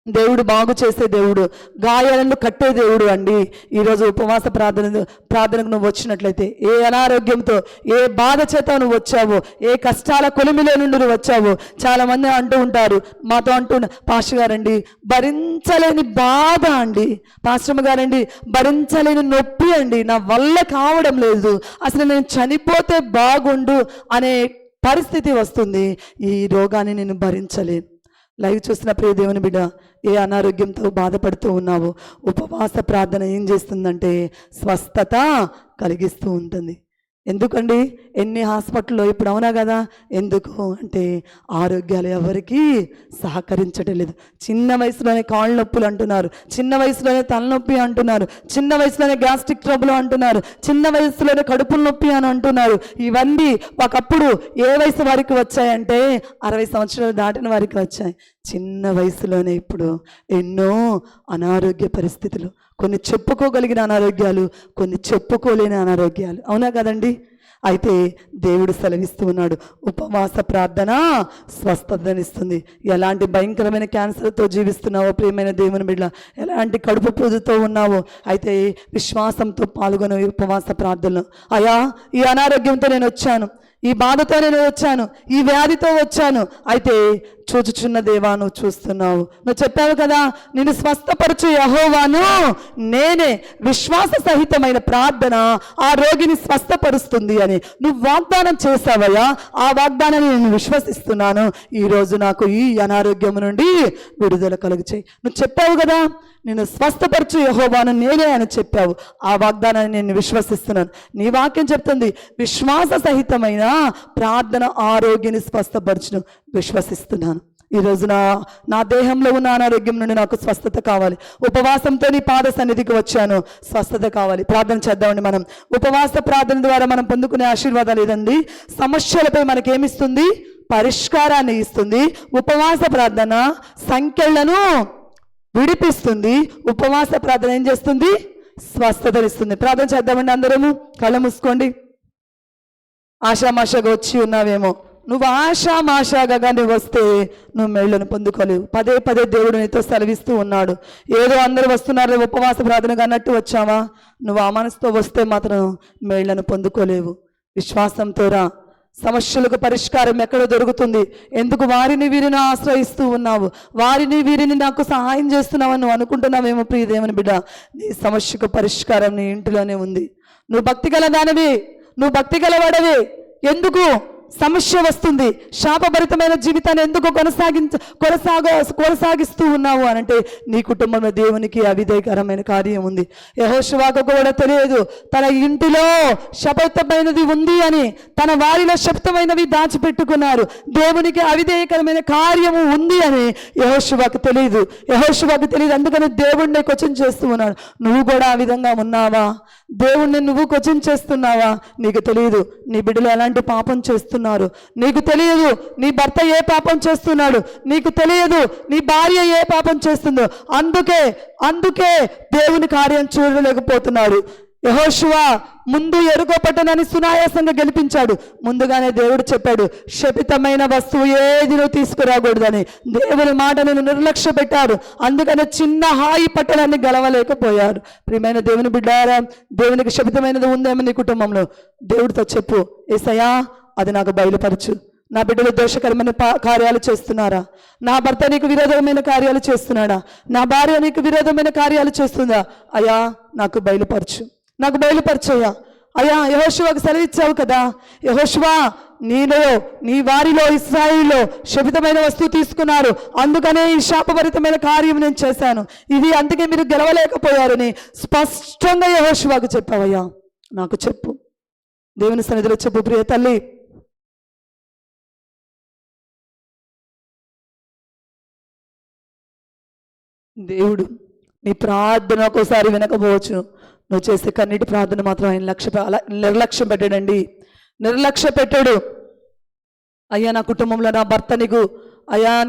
దేవుడు బాగు చేసే దేవుడు, గాయాలను కట్టే దేవుడు అండి. ఈరోజు ఉపవాస ప్రార్థనకు నువ్వు వచ్చినట్లయితే, ఏ అనారోగ్యంతో, ఏ బాధ చేత నువ్వు వచ్చావో, ఏ కష్టాల కొలిమిలో నుండి నువ్వు వచ్చావో, చాలామంది అంటూ ఉంటారు, మాతో పాస్టర్ గారండి భరించలేని బాధ అండి, పాస్టర్ గారండి భరించలేని నొప్పి అండి, నా వల్ల కావడం లేదు, అసలు నేను చనిపోతే బాగుండు అనే పరిస్థితి వస్తుంది. ఈ రోగాన్ని నేను భరించలేను. లైవ్ చూసిన ప్రియ దేవుని బిడ్డ, ఏ అనారోగ్యంతో బాధపడుతూ ఉన్నావో ఉపవాస ప్రార్థన ఏం చేస్తుందంటే స్వస్థత కలిగిస్తూ ఉంటుంది. ఎందుకండి ఎన్ని హాస్పిటల్లో ఇప్పుడు, అవునా కదా? ఎందుకు అంటే ఆరోగ్యాలు ఎవరికి సహకరించడం లేదు. చిన్న వయసులోనే కాళ్ళ నొప్పులు అంటున్నారు, చిన్న వయసులోనే తలనొప్పి అంటున్నారు, చిన్న వయసులోనే గ్యాస్ట్రిక్ ట్రబుల్ అంటున్నారు, చిన్న వయసులోనే కడుపుల నొప్పి అని అంటున్నారు. ఇవన్నీ ఒకప్పుడు ఏ వయసు వారికి వచ్చాయంటే 60 సంవత్సరాలు దాటిన వారికి వచ్చాయి. చిన్న వయసులోనే ఇప్పుడు ఎన్నో అనారోగ్య పరిస్థితులు, కొన్ని చెప్పుకోగలిగిన అనారోగ్యాలు, కొన్ని చెప్పుకోలేని అనారోగ్యాలు, అవునా కదండి? అయితే దేవుడు సెలవిస్తూ ఉన్నాడు, ఉపవాస ప్రార్థన స్వస్థతనిస్తుంది. ఎలాంటి భయంకరమైన క్యాన్సర్తో జీవిస్తున్నావో ప్రియమైన దేవుని బిడ్డ, ఎలాంటి కడుపు పూజతో ఉన్నావో, అయితే విశ్వాసంతో పాల్గొన ఉపవాస ప్రార్థనలో, అయా ఈ అనారోగ్యంతో నేను వచ్చాను, ఈ బాధతో నేను వచ్చాను, ఈ వ్యాధితో వచ్చాను, అయితే చూచుచున్న దేవా నువ్వు చూస్తున్నావు, నువ్వు చెప్పావు కదా, నేను స్వస్థపరచు యెహోవాను నేనే, విశ్వాస సహితమైన ప్రార్థన ఆ రోగిని స్వస్థపరుస్తుంది అని నువ్వు వాగ్దానం చేశావయ్యా. ఆ వాగ్దానాన్ని నేను విశ్వసిస్తున్నాను. ఈరోజు నాకు ఈ అనారోగ్యం నుండి విడుదల కలుగు చేయి. నువ్వు చెప్పావు కదా, నేను స్వస్థపరచు యెహోవాను నేనే అని చెప్పావు. ఆ వాగ్దానాన్ని నేను విశ్వసిస్తున్నాను. నీ వాక్యం చెప్తుంది, విశ్వాస సహితమైన ప్రార్థన ఆరోగ్యాన్ని స్వస్థపరచును. విశ్వసిస్తున్నాను. ఈరోజు నా దేహంలో ఉన్న అనారోగ్యం నుండి నాకు స్వస్థత కావాలి. ఉపవాసంతో నీ పాద సన్నిధికి వచ్చాను, స్వస్థత కావాలి. ప్రార్థన చేద్దామండి. మనం ఉపవాస ప్రార్థన ద్వారా మనం పొందుకునే ఆశీర్వాదాలు ఏదండి? సమస్యలపై మనకేమిస్తుంది? పరిష్కారాన్ని ఇస్తుంది. ఉపవాస ప్రార్థన సంఖ్యలను విడిపిస్తుంది. ఉపవాస ప్రార్థన ఏం చేస్తుంది? స్వస్థతనిస్తుంది. ప్రార్థన చేద్దామండి. అందరము కళ్ళు మూసుకోండి. ఆషామాషగా వచ్చి ఉన్నావేమో, నువ్వు ఆషామాషాగా నువ్వు వస్తే నువ్వు మేళ్లను పొందుకోలేవు. పదే పదే దేవుడు నీతో సెలవిస్తూ ఉన్నాడు. ఏదో అందరూ వస్తున్నారు ఉపవాస ప్రార్థనగా అన్నట్టు వచ్చావా? నువ్వు ఆ మనసుతో వస్తే మాత్రం మేళ్లను పొందుకోలేవు. విశ్వాసంతో రా. సమస్యలకు పరిష్కారం ఎక్కడో దొరుకుతుంది. ఎందుకు వారిని వీరిని ఆశ్రయిస్తూ ఉన్నావు? వారిని వీరిని నాకు సహాయం చేస్తున్నావని నువ్వు అనుకుంటున్నావేమో ప్రియ దేవుని బిడ్డ. నీ సమస్యకు పరిష్కారం నీ ఇంటిలోనే ఉంది. నువ్వు భక్తి గల దానివి, నువ్వు భక్తి గలవాడవి. ఎందుకు సమస్య వస్తుంది? శాపభరితమైన జీవితాన్ని ఎందుకు కొనసాగిస్తూ ఉన్నావు అనంటే నీ కుటుంబంలో దేవునికి అవిధేయకరమైన కార్యం ఉంది. యెహోషువకు కూడా తెలియదు తన ఇంటిలో శపథమైనది ఉంది అని. తన వారిలో శబ్దమైనవి దాచిపెట్టుకున్నారు. దేవునికి అవిధేయకరమైన కార్యము ఉంది అని యెహోషువకు తెలియదు. అందుకని దేవుణ్ణి క్వశ్చన్ చేస్తూ ఉన్నాడు. నువ్వు కూడా ఆ విధంగా ఉన్నావా? దేవుణ్ణి నువ్వు క్వశ్చన్ చేస్తున్నావా? నీకు తెలియదు నీ బిడ్డలు ఎలాంటి పాపం చేస్తున్నారు. నీకు తెలియదు నీ భర్త ఏ పాపం చేస్తున్నాడు. నీకు తెలియదు నీ భార్య ఏ పాపం చేస్తుందో. అందుకే దేవుని కార్యం చూడలేకపోతున్నాడు. యెహోషువ ముందు యెరికో పట్టణాన్ని సునాయాసంగా గెలిపించాడు. ముందుగానే దేవుడు చెప్పాడు, శపితమైన వస్తువు ఏది నువ్వు తీసుకురాకూడదని. దేవుని మాటను నిర్లక్ష్య పెట్టారు. అందుకని చిన్న హాయి పట్టణాన్ని గెలవలేకపోయారు. ప్రియమైన దేవుని బిడ్డారా, దేవునికి శపితమైనది ఉందేమో నీ కుటుంబంలో, దేవుడితో చెప్పు, యేసయ్యా అది నాకు బయలుపరచు. నా బిడ్డలు దోషకరమైన కార్యాలు చేస్తున్నారా? నా భర్త నీకు విరోధమైన కార్యాలు చేస్తున్నాడా? నా భార్య నీకు విరోధమైన కార్యాలు చేస్తుందా? అయ్యా నాకు బయలుపరచయ్యా. అయ్యా యెహోషువకు సెలవిచ్చావు కదా, యెహోషువ నీ వారిలో ఇశ్రాయేలులో శపితమైన వస్తువు తీసుకున్నారు, అందుకనే ఈ శాపభరితమైన కార్యం నేను చేశాను, ఇది అందుకే మీరు గెలవలేకపోయారని స్పష్టంగా యెహోషువకు చెప్పావయ్యా. నాకు చెప్పు, దేవుని సన్నిధిలో చెప్పు. ప్రియ తల్లి, దేవుడు నీ ప్రార్థన ఒక్కోసారి వినకపోవచ్చు. నువ్వు చేసే కన్నీటి ప్రార్థన మాత్రం ఆయన నిర్లక్ష్యం పెట్టాడు. అయ్యా నా కుటుంబంలో నా భర్త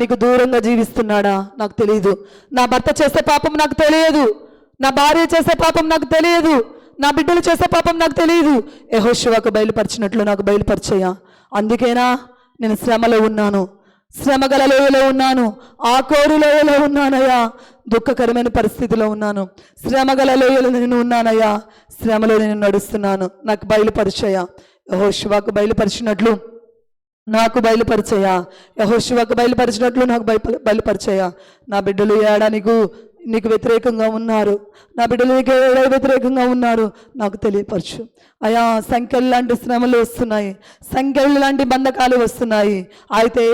నీకు దూరంగా జీవిస్తున్నాడా? నాకు తెలియదు. నా భర్త చేసే పాపం నాకు తెలియదు. నా భార్య చేసే పాపం నాకు తెలియదు. నా బిడ్డలు చేసే పాపం నాకు తెలియదు. యెహోషువకు బయలుపరిచినట్లు నాకు బయలుపరిచయ్యా. అందుకేనా నేను శ్రమలో ఉన్నాను, శ్రమగల లోయలో ఉన్నాను, ఆకోరు లోయలో ఉన్నానయ్యా. దుఃఖకరమైన పరిస్థితిలో ఉన్నాను, శ్రమగల లోయలో నేను ఉన్నానయ్యా. శ్రమలో నేను నడుస్తున్నాను, నాకు బయలుపరిచయ్యా. యెహోషువకు బయలుపరిచినట్లు నాకు బయలుపరిచయ్యా. యెహోషువకు బయలుపరిచినట్లు నాకు బయలుపరిచయ్యా. నా బిడ్డలు నీకు వ్యతిరేకంగా ఉన్నారు, నా బిడ్డలు నీకు ఎవరు వ్యతిరేకంగా ఉన్నారు నాకు తెలియపరచు అయా. సంఖ్యలు లాంటి శ్రమలు వస్తున్నాయి, సంఖ్యలు లాంటి బంధకాలు వస్తున్నాయి. అయితే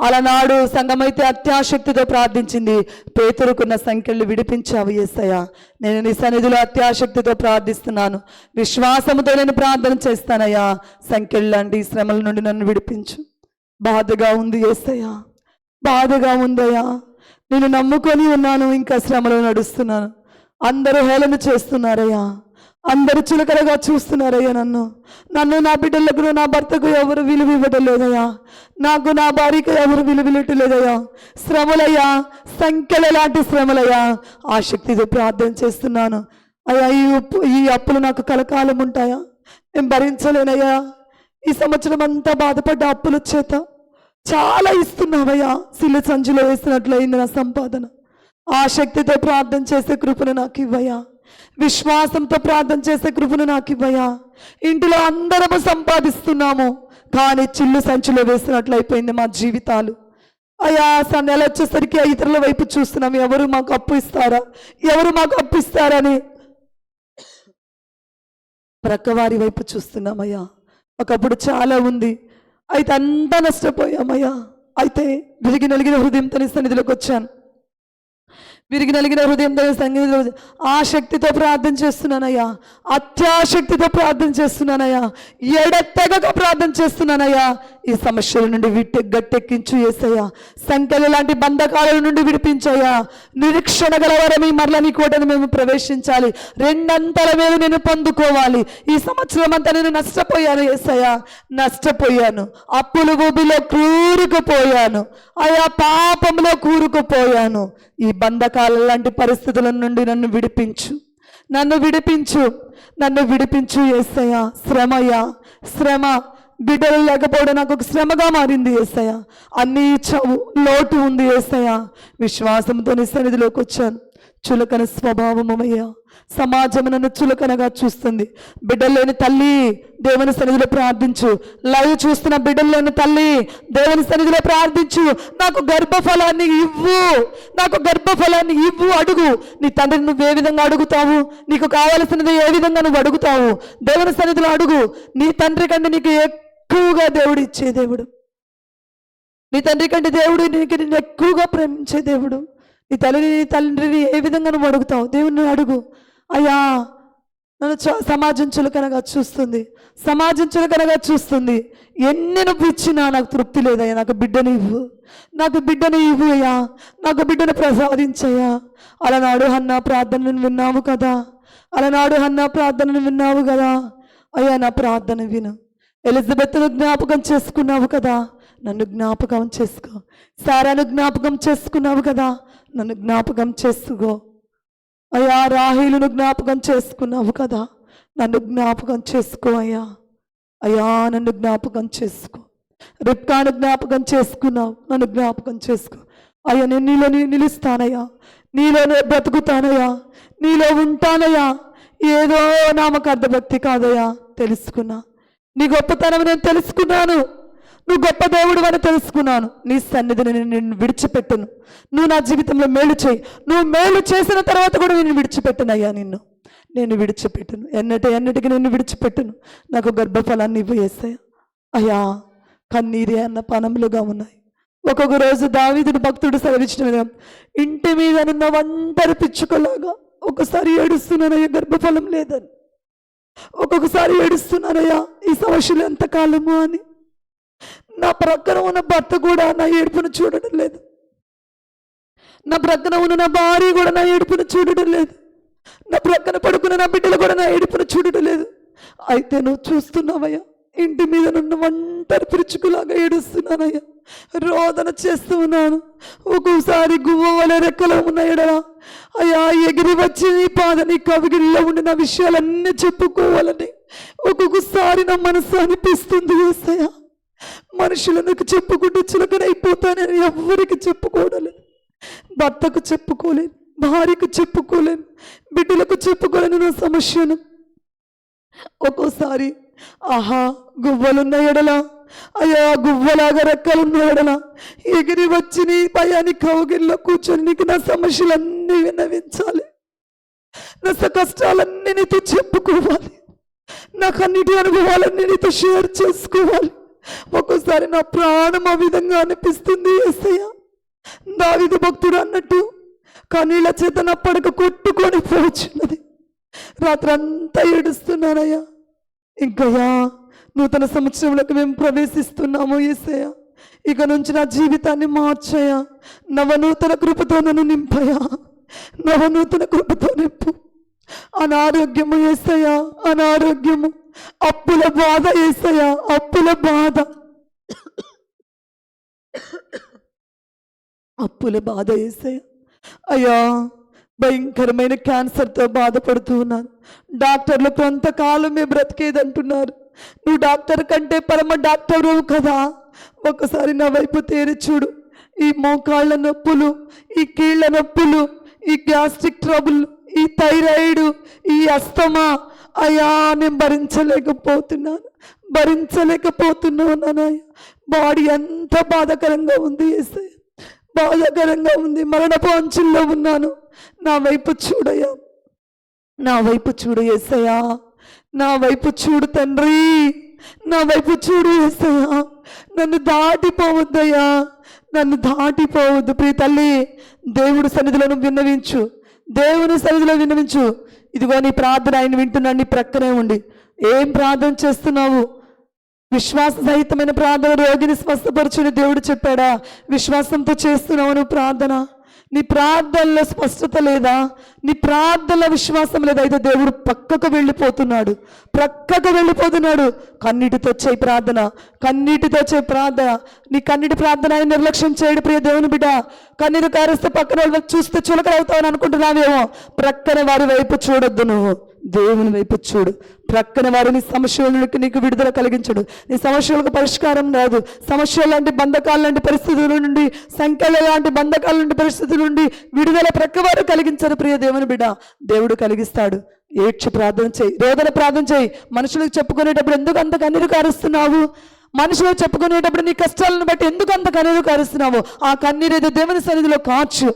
అలనాడు సంఘమైతే అత్యాశక్తితో ప్రార్థించింది, పేతురుకున్న సంఖ్యలు విడిపించావు యేసయ్యా. నేను నీ సన్నిధిలో అత్యాశక్తితో ప్రార్థిస్తున్నాను, విశ్వాసముతో నేను ప్రార్థన చేస్తానయ్యా. సంఖ్యలు లాంటి శ్రమల నుండి నన్ను విడిపించు. బాధగా ఉంది యేసయ్యా, బాధగా ఉందయ్యా. నేను నమ్ముకొని ఉన్నాను, ఇంకా శ్రమలో నడుస్తున్నాను. అందరూ హేళన చేస్తున్నారయ్యా, అందరూ చులకరగా చూస్తున్నారయ్యా. నన్ను నా బిడ్డలకు నా భర్తకు ఎవరు విలువ ఇవ్వటం లేదయ్యా, నాకు నా భార్యకు ఎవరు విలువ ఇవ్వట్లేదయ్యా. శ్రమలయ్యా, సంఖ్యల లాంటి శ్రమలయ్యా. ఆ శక్తితో ప్రార్థన చేస్తున్నాను అయ్యా. ఈ అప్పులు నాకు కలకాలం ఉంటాయా? నేను భరించలేనయ్యా. ఈ సంవత్సరం అంతా బాధపడ్డ అప్పుల చేత చాలా ఇస్తున్నావయ్యా. సిల్లు సంచిలో వేసినట్లయింది నా సంపాదన. ఆ శక్తితో ప్రార్థన చేసే కృపను నాకు ఇవ్వయ్యా. విశ్వాసంతో ప్రార్థన చేసే కృపను నాకు ఇవ్వయ్యా. ఇంటిలో అందరము సంపాదిస్తున్నాము, కానీ చిల్లు సంచిలో వేసినట్లయిపోయింది మా జీవితాలు అయ్యా. నెల వచ్చేసరికి ఇతరుల వైపు చూస్తున్నాం, ఎవరు మాకు అప్పు ఇస్తారా, ఎవరు మాకు అప్పు ఇస్తారని ప్రక్కవారి వైపు చూస్తున్నామయ్యా. ఒకప్పుడు చాలా ఉంది, అయితే అంతా నష్టపోయామయ్యా. అయితే విరిగి నలిగిన హృదయంతో నీ సన్నిధిలోకి వచ్చాను, విరిగి నలిగిన హృదయంతో సన్నిధిలో ఆ శక్తితో ప్రార్థన చేస్తున్నానయ్యా, అత్యాశక్తితో ప్రార్థన చేస్తున్నానయ్యా, ఎడతెగక ప్రార్థన చేస్తున్నానయ్యా. ఈ సమస్యల నుండి గట్టెక్కించు యేసయ్యా. సంఖ్యల లాంటి బంధకాల నుండి విడిపించయ్యా. నిరీక్షణ గలవారని మరలా నీ కోటను మేము ప్రవేశించాలి, రెండంతల మీద నేను పొందుకోవాలి. ఈ సంవత్సరం అంతా నేను నష్టపోయాను యేసయ్యా, నష్టపోయాను. అప్పులు ఊబిలో కూరుకుపోయాను అయ్యా, పాపంలో కూరుకుపోయాను. ఈ బంధకాల లాంటి పరిస్థితుల నుండి నన్ను విడిపించు, నన్ను విడిపించు, నన్ను విడిపించు యేసయ్యా. శ్రమయ్యా, శ్రమ. బిడ్డలు లేకపోవడం నాకు ఒక శ్రమగా మారింది యేసయ్యా. అన్నీ ఇచ్చావు, లోటు ఉంది యేసయ్యా. విశ్వాసంతో నీ సన్నిధిలోకి వచ్చాను. చులకన స్వభావమయ్యా, సమాజం నన్ను చులకనగా చూస్తుంది. బిడ్డల్లేని తల్లి దేవుని సన్నిధిలో ప్రార్థించు. లైవ్ చూస్తున్న బిడ్డల్లేని తల్లి దేవుని సన్నిధిలో ప్రార్థించు. నాకు గర్భఫలాన్ని ఇవ్వు, నాకు గర్భఫలాన్ని ఇవ్వు. అడుగు. నీ తండ్రిని నువ్వు ఏ విధంగా అడుగుతావు, నీకు కావలసినది ఏ విధంగా నువ్వు అడుగుతావు, దేవుని సన్నిధిలో అడుగు. నీ తండ్రి కంటే నీకు ఎక్కువగా దేవుడు ఇచ్చే దేవుడు, నీ తండ్రి కంటే దేవుడు నీకు నిన్ను ఎక్కువగా ప్రేమించే దేవుడు. నీ తండ్రిని ఏ విధంగా నువ్వు అడుగుతావు, దేవుని అడుగు. అయ్యా, నన్ను సమాజం చులకనగా చూస్తుంది, సమాజం చులకనగా చూస్తుంది. ఎన్ని నువ్వు ఇచ్చినా నాకు తృప్తి లేదయ్యా. నాకు బిడ్డను ఇవ్వు, నాకు బిడ్డను ఇవ్వు అయ్యా, నాకు బిడ్డను ప్రసాదించయ్యా. అలనాడు హన్నా ప్రార్థనను విన్నావు కదా, అలనాడు హన్నా ప్రార్థనను విన్నావు కదా అయ్యా. నా ప్రార్థన విను. ఎలిజబెత్ను జ్ఞాపకం చేసుకున్నావు కదా, నన్ను జ్ఞాపకం చేసుకో. సారాను జ్ఞాపకం చేసుకున్నావు కదా, నన్ను జ్ఞాపకం చేసుకో అయ్యా. రాహేలును జ్ఞాపకం చేసుకున్నావు కదా, నన్ను జ్ఞాపకం చేసుకో అయ్యా. అయ్యా, నన్ను జ్ఞాపకం చేసుకో. రిబ్కాను జ్ఞాపకం చేసుకున్నావు, నన్ను జ్ఞాపకం చేసుకో అయ్యా. నేను నీలో నిలుస్తానయ్యా, నీలోనే బ్రతుకుతానయ్యా, నీలో ఉంటానయ్యా. ఏదో నామకార్థ భక్తి కాదయ్యా, తెలుసుకున్నా. నీ గొప్పతనం నేను తెలుసుకున్నాను, నువ్వు గొప్ప దేవుడు అని తెలుసుకున్నాను. నీ సన్నిధిని నేను విడిచిపెట్టును. నువ్వు నా జీవితంలో మేలు చేయి. నువ్వు మేలు చేసిన తర్వాత కూడా నేను విడిచిపెట్టునయ్యా, నేను విడిచిపెట్టును. ఎన్నటికి నేను విడిచిపెట్టును. నాకు గర్భఫలాన్ని ఇవ్వు యేసయ్యా. అయ్యా, కన్నీరే అన్న పానములుగా ఉన్నాయి. ఒక్కొక్క రోజు దావీదును భక్తుడు సెలవిచ్చిన విధంగా ఇంటి మీద నిన్న ఒంటరి పిచ్చుకలాగా ఒకసారి ఏడుస్తున్నానయ్యా, గర్భఫలం లేదని. ఒక్కొక్కసారి ఏడుస్తున్నానయ్యా, ఈ సమస్యలు ఎంతకాలము అని. నా ప్రక్కన ఉన్న భర్త కూడా నా ఏడుపును చూడడం లేదు, నా ప్రక్కన ఉన్న నా భార్య కూడా నా ఏడుపును చూడడం లేదు, నా ప్రక్కన పడుకున్న నా బిడ్డలు కూడా నా ఏడుపును చూడడం లేదు. అయితే నువ్వు చూస్తున్నావయ్యా, ఇంటి మీద నున్న ఒంటరి పిరుచుకులాగా ఏడుస్తున్నానయ్యా, రోదన చేస్తూ ఉన్నాను. ఒక్కోసారి గువ్వ వల్ల రెక్కలో ఉన్నాయడా అయ్యా, ఎగిరి వచ్చి నీ నీ కవిగిరిలో ఉండి నా విషయాలన్నీ చెప్పుకోవాలని ఒక్కొక్కసారి నా మనసు అనిపిస్తుంది యేసయ్యా. మనుషులకు చెప్పుకుంటూ చులకనైపోతానని ఎవ్వరికి చెప్పుకోవడలేదు. భర్తకు చెప్పుకోలేను, భార్యకు చెప్పుకోలేను, బిడ్డలకు చెప్పుకోలేను నా సమస్యను. ఒక్కోసారి ఆహా, గువ్వలున్న ఎడల, అయ్యా గువ్వలాగా రెక్కలున్న ఎడల ఎగిరి వచ్చి నీ భయాన్ని కౌగిల్లో కూర్చొని నీకు నా సమస్యలన్నీ విన్నవించాలి, నా కష్టాలన్నీ నీతో చెప్పుకోవాలి, నాకు అన్నిటి అనుభవాలన్నీ నీతో షేర్ చేసుకోవాలి. ఒక్కోసారి నా ప్రాణం ఆ విధంగా అనిపిస్తుంది యేసయ్య. దావీదు భక్తుడు అన్నట్టు కన్నీళ్ల చేత నా పడక కొట్టుకొని పోచున్నది. రాత్రంతా ఏడుస్తున్నానయ్యా. ఇంకయ్యా నూతన సంవత్సరంలోకి మేము ప్రవేశిస్తున్నాము యేసయ్య. ఇక నుంచి నా జీవితాన్ని మార్చయ్యా. నవనూతన కృపతో నన్ను నింపయ్యా, నవనూతన కృపతో నింపు. అనారోగ్యము యేసయ్య, అనారోగ్యము, అప్పుల బాధ యేసయ్య, అప్పుల బాధ, అప్పుల బాధ యేసయ్య. అయ్యా భయంకరమైన క్యాన్సర్తో బాధపడుతూ ఉన్నాను. డాక్టర్లు కొంతకాలమే బ్రతికేదంటున్నారు. నువ్వు డాక్టర్ కంటే పరమ డాక్టరు కదా. ఒకసారి నా వైపు తేరి చూడు. ఈ మోకాళ్ళ నొప్పులు, ఈ కీళ్ళ నొప్పులు, ఈ గ్యాస్ట్రిక్ ట్రబుల్, ఈ థైరాయిడ్, ఈ అస్తమా, అయ్యా నేను భరించలేకపోతున్నాను. బాడీ ఎంత బాధాకరంగా ఉంది యేసయ్య, బాధాకరంగా ఉంది. మరణపు అంచుల్లో ఉన్నాను. నా వైపు చూడయ్యా, నా వైపు చూడు యేసయ్యా, నా వైపు చూడు తండ్రి, నా వైపు చూడు యేసయ్యా. నన్ను దాటిపోవద్దయ్యా, నన్ను దాటిపోవద్దు. ప్రియ తల్లి, దేవుడు సన్నిధిలో విన్నవించు, దేవుని సన్నిధిలో విన్నవించు. ఇదిగో నీ ప్రార్థన ఆయన వింటున్నాడు. నీ ప్రక్కనే ఉండి ఏం ప్రార్థన చేస్తున్నావు? విశ్వాస సహితమైన ప్రార్థన రోగిని స్వస్థపరచుని దేవుడు చెప్పాడా? విశ్వాసంతో చేస్తున్నావు నువ్వు ప్రార్థన? నీ ప్రార్థనలో స్పష్టత లేదా? నీ ప్రార్థనలో విశ్వాసం లేదా? అయితే దేవుడు ప్రక్కకు వెళ్ళిపోతున్నాడు. కన్నీటితో చేయి ప్రార్థన, కన్నీటితో చేయి ప్రార్థన. నీ కన్నీటి ప్రార్థన ఆయన నిర్లక్ష్యం చేయడు ప్రియ దేవుని బిడ్డ. కన్నీరు కారిస్తే పక్కన వాళ్ళు చూస్తే చులకడవుతావని అనుకుంటున్నావేమో. ప్రక్కన వారి వైపు చూడొద్దు, నువ్వు దేవుని వైపు చూడు. ప్రక్కన వారిని సమస్యలకు నీకు విడుదల కలిగించడు. నీ సమస్యలకు పరిష్కారం రాదు. సమస్యల లాంటి బంధకాల లాంటి పరిస్థితుల నుండి, సంఖ్యల లాంటి బంధకాల లాంటి పరిస్థితుల నుండి విడుదల ప్రక్క వారు కలిగించరు ప్రియ దేవుని బిడ్డ. దేవుడు కలిగిస్తాడు. ఏడ్చి ప్రార్థన చేయి, రోదన ప్రార్థన చేయి. మనుషులకు చెప్పుకునేటప్పుడు ఎందుకు అంత కన్నీరు కారుస్తున్నావు? మనుషులకు చెప్పుకునేటప్పుడు నీ కష్టాలను బట్టి ఎందుకు అంత కన్నీరు కారుస్తున్నావు? ఆ కన్నీరు ఏదో దేవుని సన్నిధిలో కార్చు.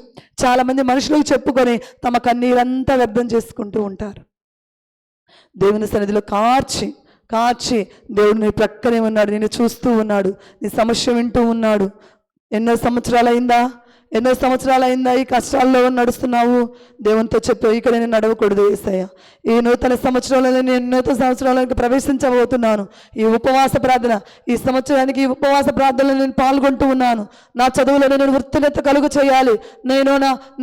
చాలా మంది మనుషులకు చెప్పుకొని తమ కన్నీరంతా వ్యర్థం చేసుకుంటూ ఉంటారు. దేవుని సన్నిధిలో కార్చి దేవుడు నీ ప్రక్కనే ఉన్నాడు, నేను చూస్తూ ఉన్నాడు, నీ సమస్య వింటూ ఉన్నాడు. ఎన్నో సంవత్సరాలు అయిందా ఈ కష్టాల్లో నడుస్తున్నావు? దేవునితో చెప్పు, ఇక్కడ నేను నడవకూడదు యేసయ్య. ఈ నూతన సంవత్సరంలో నేను నూతన సంవత్సరంలోకి ప్రవేశించబోతున్నాను. ఈ ఉపవాస ప్రార్థన, ఈ సంవత్సరానికి ఈ ఉపవాస ప్రార్థనలో నేను పాల్గొంటూ ఉన్నాను. నా చదువులో నేను వృత్తినెత్త కలుగు చేయాలి. నేను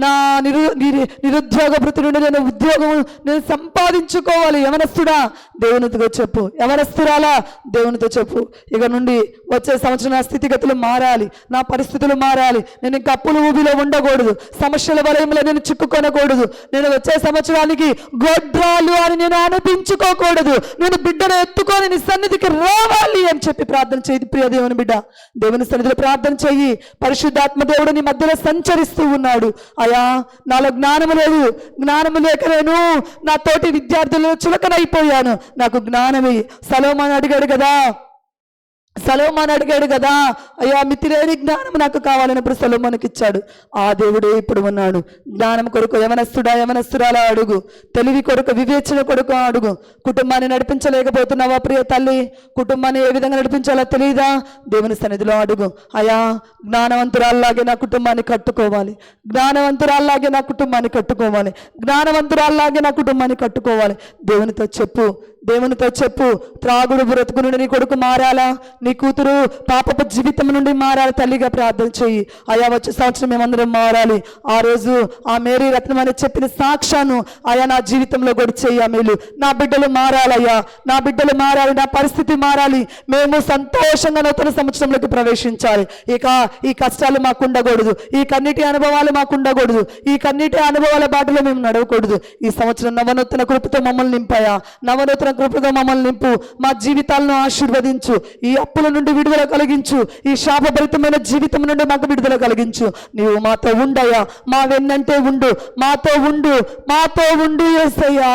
నా నిరుద్యోగ వృత్తి నుండి నేను ఉద్యోగం నేను సంపాదించుకోవాలి. యవనస్తుడా దేవునితో చెప్పు, యవనస్తురాలా దేవునితో చెప్పు. ఇక నుండి వచ్చే సంవత్సరం నా స్థితిగతులు మారాలి, నా పరిస్థితులు మారాలి. నేను ఇంకా అప్పుల ఊబిలో ఉండకూడదు, సమస్యల వలయంలో నేను చిక్కుకొనకూడదు. నేను వచ్చే సంవత్సరానికి గొడ్రాలు అని నేను అనిపించుకోకూడదు. నేను బిడ్డను ఎత్తుకొని నీ సన్నిధికి రావాలి అని చెప్పి ప్రార్థన చేయి ప్రియ దేవుని బిడ్డ. దేవుని సన్నిధిలో ప్రార్థన చెయ్యి. పరిశుద్ధాత్మ దేవుడు నీ మధ్యలో సంచరిస్తూ ఉన్నాడు. అయా నాలో జ్ఞానము లేదు, జ్ఞానము లేక నేను నా తోటి విద్యార్థులు చులకనైపోయాను, నాకు జ్ఞానమే. సలోమాను అడిగాడు కదా, అయ్యా మితిలేని జ్ఞానం నాకు కావాలన్నప్పుడు సొలొమోనుకి ఇచ్చాడు. ఆ దేవుడే ఇప్పుడు ఉన్నాడు. జ్ఞానం కొరకు యవనస్తురాలా అడుగు, తెలివి కొరకు వివేచన కొరకు అడుగు. కుటుంబాన్ని నడిపించలేకపోతున్నావా ప్రియ తల్లి? కుటుంబాన్ని ఏ విధంగా నడిపించాలో తెలియదా? దేవుని సన్నిధిలో అడుగు. అయ్యా జ్ఞానవంతురాల్లాగే నా కుటుంబాన్ని కట్టుకోవాలి, జ్ఞానవంతురాల్లాగే నా కుటుంబాన్ని కట్టుకోవాలి. దేవునితో చెప్పు. త్రాగుడు బ్రతుకు నుండి నీ కొడుకు మారాలా, నీ కూతురు పాపపు జీవితం నుండి మారాలి. తల్లిగా ప్రార్థన చెయ్యి. అయా వచ్చే సంవత్సరం మేమందరం మారాలి. ఆ రోజు ఆ మేరీ రత్నం అని చెప్పిన సాక్ష్యాన్ని అయా నా జీవితంలో కూడా చెయ్యి. మేలు నా బిడ్డలు మారాలయ్యా, నా బిడ్డలు మారాలి, నా పరిస్థితి మారాలి. మేము సంతోషంగా నూతన సంవత్సరంలోకి ప్రవేశించాలి. ఇక ఈ కష్టాలు మాకు ఉండకూడదు, ఈ కన్నీటి అనుభవాలు మాకు ఉండకూడదు, ఈ కన్నీటి అనుభవాల బాటలో మేము నడవకూడదు. ఈ సంవత్సరం నవనూతన కృపతో మమ్మల్ని నింపాయా, నవనూతన కృపతో మమ్మల్ని నింపు, మా జీవితాలను ఆశీర్వదించు, ఈ అప్పుల నుండి విడుదల కలిగించు, ఈ శాపభరితమైన జీవితం నుండి మాకు విడుదల కలిగించు. నీవు మాతో ఉండయ్యా, మా వెన్నంటే ఉండు, మాతో ఉండు, మాతో ఉండు యేసయ్యా.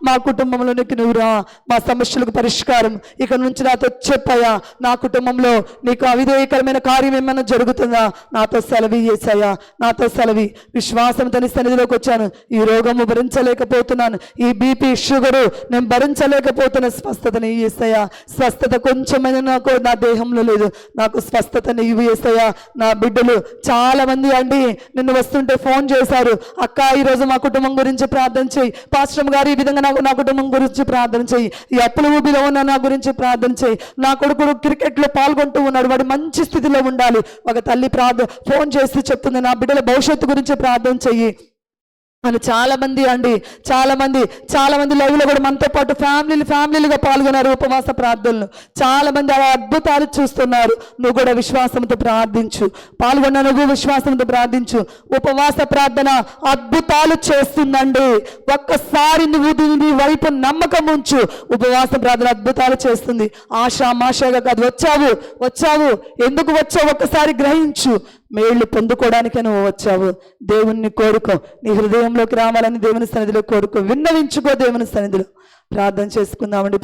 మా కుటుంబంలోనికి నువ్వు రా, మా సమస్యలకు పరిష్కారం ఇక నుంచి నాతో చెప్పయ్యా. నా కుటుంబంలో నీకు అవిధేయకరమైన కార్యం ఏమైనా జరుగుతుందా? నాతో సెలవి యేసయ్యా, నాతో సెలవి. విశ్వాసంతో నీ సన్నిధిలోకి వచ్చాను. ఈ రోగము భరించలేకపోతున్నాను, ఈ బీపీ షుగరు నేను భరించలేకపోతున్న. స్వస్థతని యేసయ్యా, స్వస్థత కొంచెమైనా నాకు నా దేహంలో లేదు, నాకు స్వస్థతని ఇవ్వు యేసయ్యా. నా బిడ్డలు చాలా మంది అండి నిన్ను వస్తుంటే ఫోన్ చేశారు, అక్క ఈరోజు మా కుటుంబం గురించి ప్రార్థన చేయి, పాస్టర్ గారు ఈ విధంగా నా కుటుంబం గురించి ప్రార్థన చేయి, ఈ అప్పుల ఊబిలో ఉన్న నా గురించి ప్రార్థన చేయి, నా కొడుకుడు క్రికెట్లో పాల్గొంటూ ఉన్నాడు, వాడు మంచి స్థితిలో ఉండాలి. ఒక తల్లి ఫోన్ చేసి చెప్తుంది, నా బిడ్డల భవిష్యత్తు గురించి ప్రార్థన చెయ్యి అని. చాలా మంది లైవ్లో కూడా మనతో పాటు ఫ్యామిలీలుగా పాల్గొన్నారు ఉపవాస ప్రార్థనలు. చాలా మంది ఆ అద్భుతాలు చూస్తున్నారు. నువ్వు కూడా విశ్వాసంతో ప్రార్థించు, పాల్గొన్న నువ్వు విశ్వాసంతో ప్రార్థించు. ఉపవాస ప్రార్థన అద్భుతాలు చేస్తుందండి. ఒక్కసారి నువ్వు దీని వైపు నమ్మకం ఉంచు. ఉపవాస ప్రార్థన అద్భుతాలు చేస్తుంది. ఆశాగా కాదు, వచ్చావు ఎందుకు వచ్చావు ఒక్కసారి గ్రహించు. మేళ్ళు పొందుకోవడానికే నువ్వు వచ్చావు. దేవుణ్ణి కోరుకో, నీ హృదయంలోకి రావాలని దేవుని సన్నిధిలో కోరుకో, విన్నవించుకో. దేవుని సన్నిధిలో ప్రార్థన చేసుకుందామండి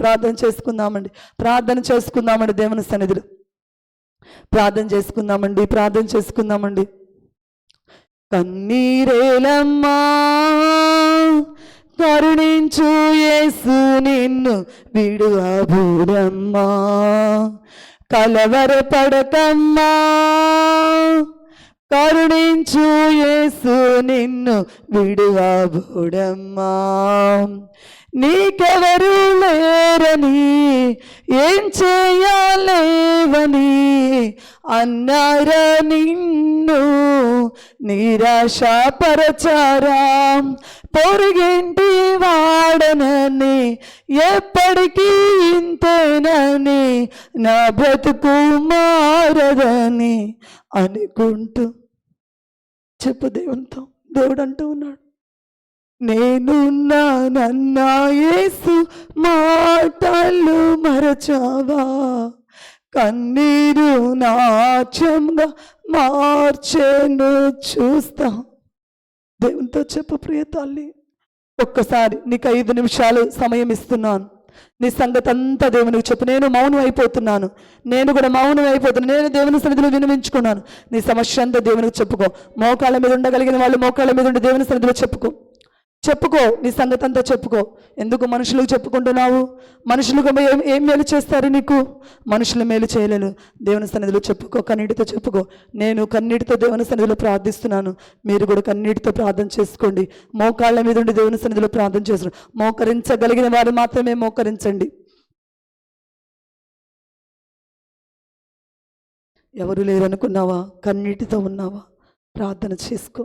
దేవుని సన్నిధిలో ప్రార్థన చేసుకుందామండి. కన్నీరేలమ్మా కరుణించు యేసు నిన్ను విడువబోడమ్మా, కలవరపడకమ్మా కరుణించు యేసు నిన్ను విడువబోడమ్మా. నీకెవరు లేరని ఏం చేయాలేవని అన్నారా నిన్ను నిరాశపరచారా, పొరుగింటి వాడనని ఎప్పటికీ ఇంతేనని నా బ్రతుకు మారదని అనుకుంటూ చెప్పు దేవునితో. దేవుడు అంటూ ఉన్నాడు, నేనున్నానన్నా యేసు మాటలు మరచావా, కన్నీరు నాట్యంగా మార్చేను చూస్తా. దేవునితో చెప్పు ప్రియ తల్లి. ఒక్కసారి నీకు 5 నిమిషాలు సమయం ఇస్తున్నాను. నీ సంగతి అంతా దేవునికి చెప్పు. నేను మౌనం అయిపోతున్నాను, నేను దేవుని సన్నిధిలో వినిపించుకున్నాను. నీ సమస్య అంతా దేవునికి చెప్పుకో. మోకాళ్ళ మీద ఉండగలిగిన వాళ్ళు మోకాళ్ళ మీద ఉండి దేవుని సన్నిధిలో చెప్పుకో. నీ సంగతి అంతా చెప్పుకో. ఎందుకు మనుషులకు చెప్పుకుంటున్నావు? మనుషులకు ఏం మేలు చేస్తారు నీకు? మనుషులు మేలు చేయలేరు. దేవుని సన్నిధిలో చెప్పుకో, కన్నీటితో చెప్పుకో. నేను కన్నీటితో దేవుని సన్నిధిలో ప్రార్థిస్తున్నాను, మీరు కూడా కన్నీటితో ప్రార్థన చేసుకోండి. మోకాళ్ళ మీద ఉండి దేవుని సన్నిధిలో ప్రార్థన చేస్తున్నారు. మోకరించగలిగిన వారు మాత్రమే మోకరించండి. ఎవరు లేరనుకున్నావా? కన్నీటితో ఉన్నావా? ప్రార్థన చేసుకో.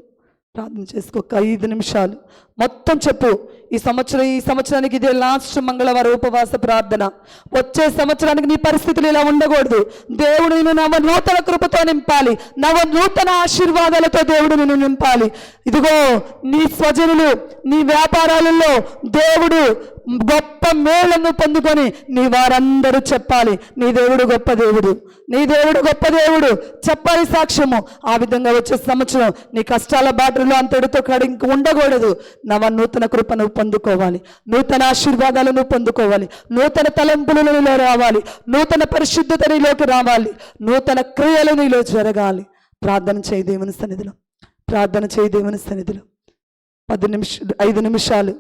ఒక 5 నిమిషాలు మొత్తం చెప్పు. ఈ సంవత్సరానికి ఇదే లాస్ట్ మంగళవారం ఉపవాస ప్రార్థన. వచ్చే సంవత్సరానికి నీ పరిస్థితులు ఇలా ఉండకూడదు. దేవుడు నిన్ను నూతన కృపతో నింపాలి, నూతన ఆశీర్వాదాలతో దేవుడు నిన్ను నింపాలి. ఇదిగో నీ స్వజనులు, నీ వ్యాపారాలలో దేవుడు గొప్ప మేళ్లను పొందుకొని నీ వారందరూ చెప్పాలి, నీ దేవుడు గొప్ప దేవుడు, చెప్పాలి సాక్ష్యము. ఆ విధంగా వచ్చే సంవత్సరం నీ కష్టాల బాటలో అంతటితో ఇంక ఉండకూడదు. నూతన కృపను పొందుకోవాలి, నూతన ఆశీర్వాదాలను పొందుకోవాలి, నూతన తలంపులు నీలో రావాలి, నూతన పరిశుద్ధత నీలోకి రావాలి, నూతన క్రియలు నీలో జరగాలి. ప్రార్థన చేయి దేవుని సన్నిధిలో. 5 నిమిషాలు.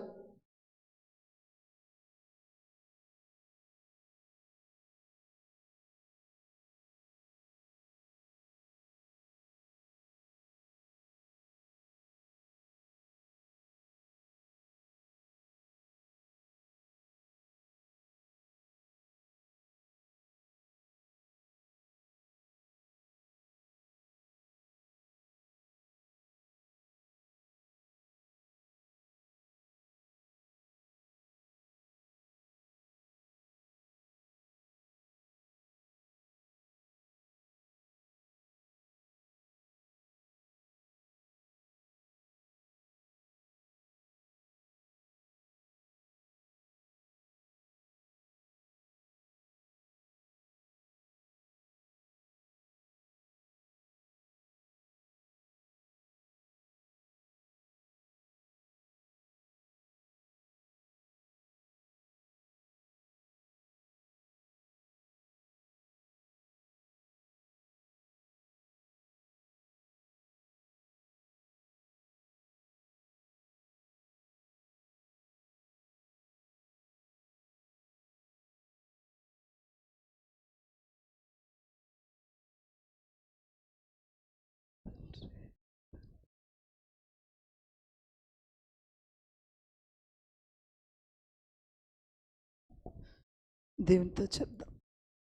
దేవునితో చెప్దాం.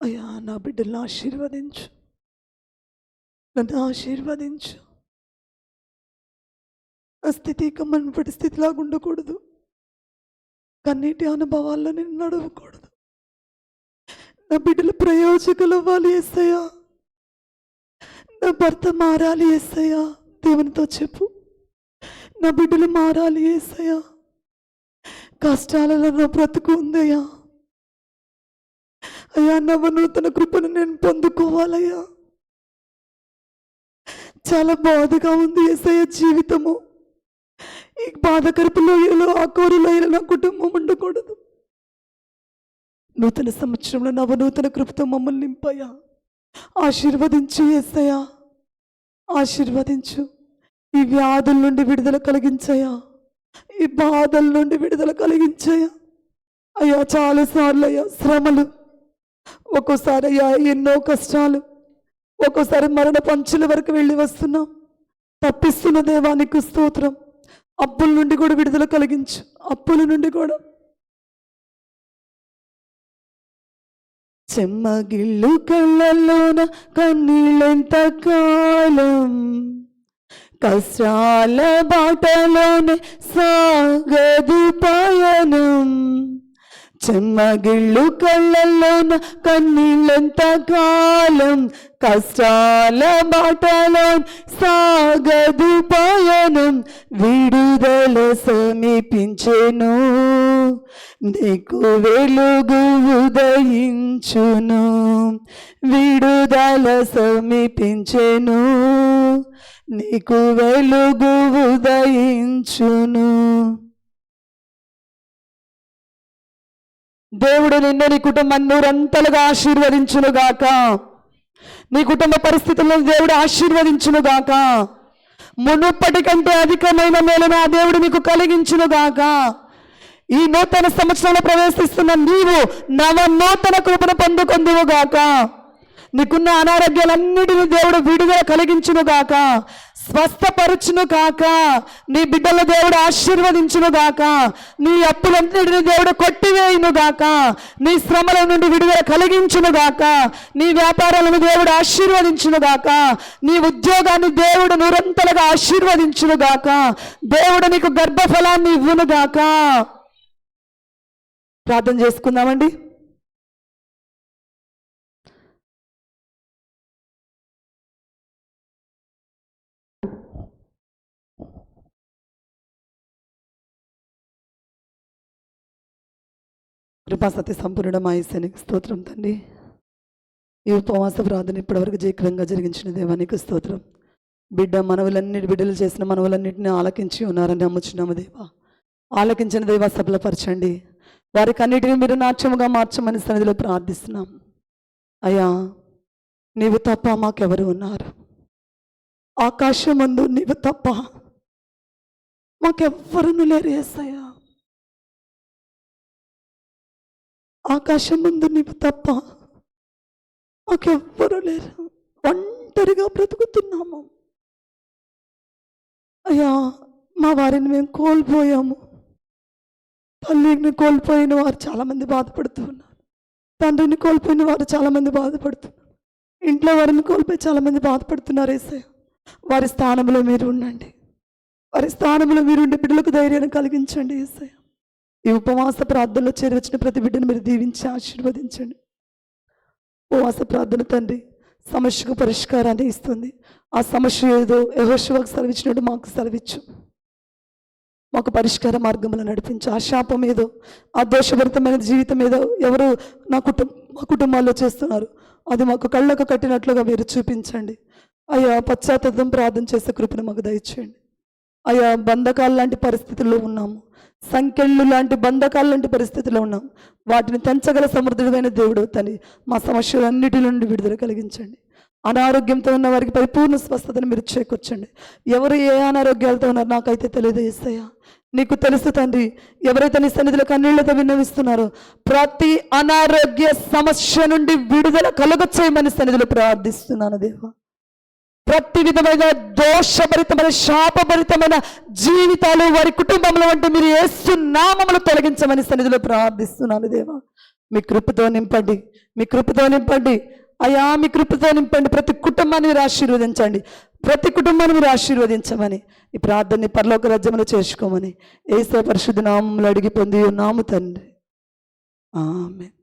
అయ్యా, నా బిడ్డలను ఆశీర్వదించు, నన్ను ఆశీర్వదించు. నా స్థితి ఇక మునుపటి స్థితిలాగా ఉండకూడదు. కన్నీటి అనుభవాల్లో నేను నడవకూడదు. నా బిడ్డలు ప్రయోజకులు అవ్వాలి యేసయ్యా. నా భర్త మారాలి యేసయ్యా. దేవునితో చెప్పు, నా బిడ్డలు మారాలి యేసయ్యా. కష్టాలలో నా బ్రతుకు ఉందయ్యా. అయ్యా, నూతన కృపను నేను పొందుకోవాలయ్యా. చాలా బాధగా ఉంది యేసయ్య జీవితము. ఈ బాధకరపు లోయలో, ఆ కోరు లోయలో నా కుటుంబం ఉండకూడదు. నూతన సంవత్సరంలో నూతన కృపతో మమ్మల్ని నింపయ్యా. ఆశీర్వదించు యేసయ్యా, ఆశీర్వదించు. ఈ వ్యాధుల నుండి విడుదల కలిగించయ్యా, ఈ బాధల నుండి విడుదల కలిగించయ్యా. అయ్యా, చాలాసార్లు అయ్యా శ్రమలు, ఒక్కోసారి అయ్యా ఎన్నో కష్టాలు, ఒక్కోసారి మరణ పంచుల వరకు వెళ్ళి వస్తున్నాం. తప్పిస్తున్న దేవానికి స్తోత్రం. అప్పుల నుండి కూడా విడుదల కలిగించు, అప్పుల నుండి కూడా. చెమ్మగిల్లు కళ్ళల్లోన కన్నీళ్ళెంత కాలం, కష్టాల బాటలోనే సాగదు పయనం. చెమ్మగిళ్ళు కళ్ళల్లోన కన్నీళ్ళెంత కాలం, కష్టాల బాటలో సాగదు పయనం. విడుదల సమీపించెను, నీకు వెలుగు ఉదయించును. విడుదల సమీపించెను, నీకు వెలుగు ఉదయించును. దేవుడు నిన్ను, నీ కుటుంబాన్ని నూరంతలుగా ఆశీర్వదించునుగాక. నీ కుటుంబ పరిస్థితులను దేవుడు ఆశీర్వదించునుగాక. మునుపటి కంటే అధికమైన మేలు నా దేవుడు నీకు కలిగించునుగాక. ఈ నూతన సంవత్సరంలో ప్రవేశిస్తున్న నీవు నూతన కృపను పొందుకొందువుగాక. నీకున్న అనారోగ్యాలన్నిటినీ దేవుడు విడుదల కలిగించునుగాక, స్వస్థపరచును గాక. నీ బిడ్డల దేవుడు ఆశీర్వదించును గాక. నీ అప్పులన్నిటిని దేవుడు కొట్టివేయును గాక. నీ శ్రమల నుండి విడుదల కలిగించును గాక. నీ వ్యాపారాలను దేవుడు ఆశీర్వదించును గాక. నీ ఉద్యోగాన్ని దేవుడు నిరంతరంగా ఆశీర్వదించును గాక. దేవుడు నీకు గర్భఫలాన్ని ఇవ్వును గాక. ప్రార్థన చేసుకుందామండి. కృపాసత్య సంపూర్ణ ఆయుష్యానికి స్తోత్రం తండ్రి. ఈ ఉపవాస ప్రార్థన ఇప్పటివరకు జయకరంగా జరిగించిన దేవానికి స్తోత్రం. బిడ్డలు చేసిన మనవులన్నింటినీ ఆలకించి ఉన్నారని నమ్ముచున్నాము దేవా. ఆలకించిన దేవా సఫలపరచండి. వారికి అన్నిటినీ మీరు నాట్యముగా మార్చమని సన్నిధిలో ప్రార్థిస్తున్నాం. అయ్యా, నీవు తప్ప మాకెవరు ఉన్నారు? ఆకాశమందు నీవు తప్ప మాకెవ్వరును లేరు యేసయ్యా. ఆకాశం ముందు నీవు తప్ప మాకెవ్వరూ లేరు. ఒంటరిగా బ్రతుకుతున్నాము అయ్యా. మా వారిని మేము కోల్పోయాము. తల్లిని కోల్పోయిన వారు చాలామంది బాధపడుతూ ఉన్నారు. తండ్రిని కోల్పోయిన వారు చాలామంది బాధపడుతున్నారు. ఇంట్లో వారిని కోల్పోయి చాలామంది బాధపడుతున్నారు యేసయ్య. వారి స్థానంలో మీరు ఉండండి. వారి స్థానంలో మీరుండి బిడ్డలకు ధైర్యాన్ని కలిగించండి యేసయ్య. ఈ ఉపవాస ప్రార్థనలో చేరవచ్చిన ప్రతి బిడ్డను మీరు దీవించి ఆశీర్వదించండి. ఉపవాస ప్రార్థన తండ్రి సమస్యకు పరిష్కారాన్ని ఇస్తుంది. ఆ సమస్య ఏదో యెహోషువకు సెలవిచ్చినట్టు మాకు సెలవిచ్చు. మాకు పరిష్కార మార్గంలో నడిపించు. ఆ శాపం ఏదో, ఆ దోషభరితమైన జీవితం ఏదో ఎవరు మా కుటుంబాల్లో చేస్తున్నారు, అది మాకు కళ్ళకు కట్టినట్లుగా మీరు చూపించండి అయ్యా. పశ్చాత్తాపం ప్రార్థన చేసే కృపను మాకు దయచేయండి అయ్యా. బంధకాల లాంటి పరిస్థితుల్లో ఉన్నాము, సంఖ్యలు లాంటి బంధకాల లాంటి పరిస్థితుల్లో ఉన్నాం. వాటిని తెంచగల సమృద్ధుడైన దేవుడు తండ్రి, మా సమస్యలన్నిటి నుండి విడుదల కలిగించండి. అనారోగ్యంతో ఉన్న వారికి పరిపూర్ణ స్వస్థతను మీరు చేకూర్చండి. ఎవరు ఏ అనారోగ్యాలతో ఉన్నారు నాకైతే తెలియదు యేసయ్యా, నీకు తెలుసు తండ్రి. ఎవరైతే నీ సన్నిధిలో కన్నీళ్లతో విన్నవిస్తున్నారో ప్రతి అనారోగ్య సమస్య నుండి విడుదల కలుగ చేయమని సన్నిధిలో ప్రార్థిస్తున్నాను దేవా. ప్రతి విధమైన దోషభరితమైన శాపభరితమైన జీవితాలు వారి కుటుంబంలో అంటే మీరు యేసు నామములో తొలగించమని సన్నిధిలో ప్రార్థిస్తున్నాను. దేవా మీ కృపతో నింపండి, మీ కృపతో నింపండి అయ్యా, మీ కృపతో నింపండి. ప్రతి కుటుంబాన్ని మీరు ఆశీర్వదించండి, ప్రతి కుటుంబాన్ని మీరు ఆశీర్వదించమని ఈ ప్రార్థనని పరలోక రాజ్యంలో చేసుకోమని యేసు పరిశుద్ధ నామములో అడిగి పొంది ఉన్నాము తండ్రి, ఆమేన్.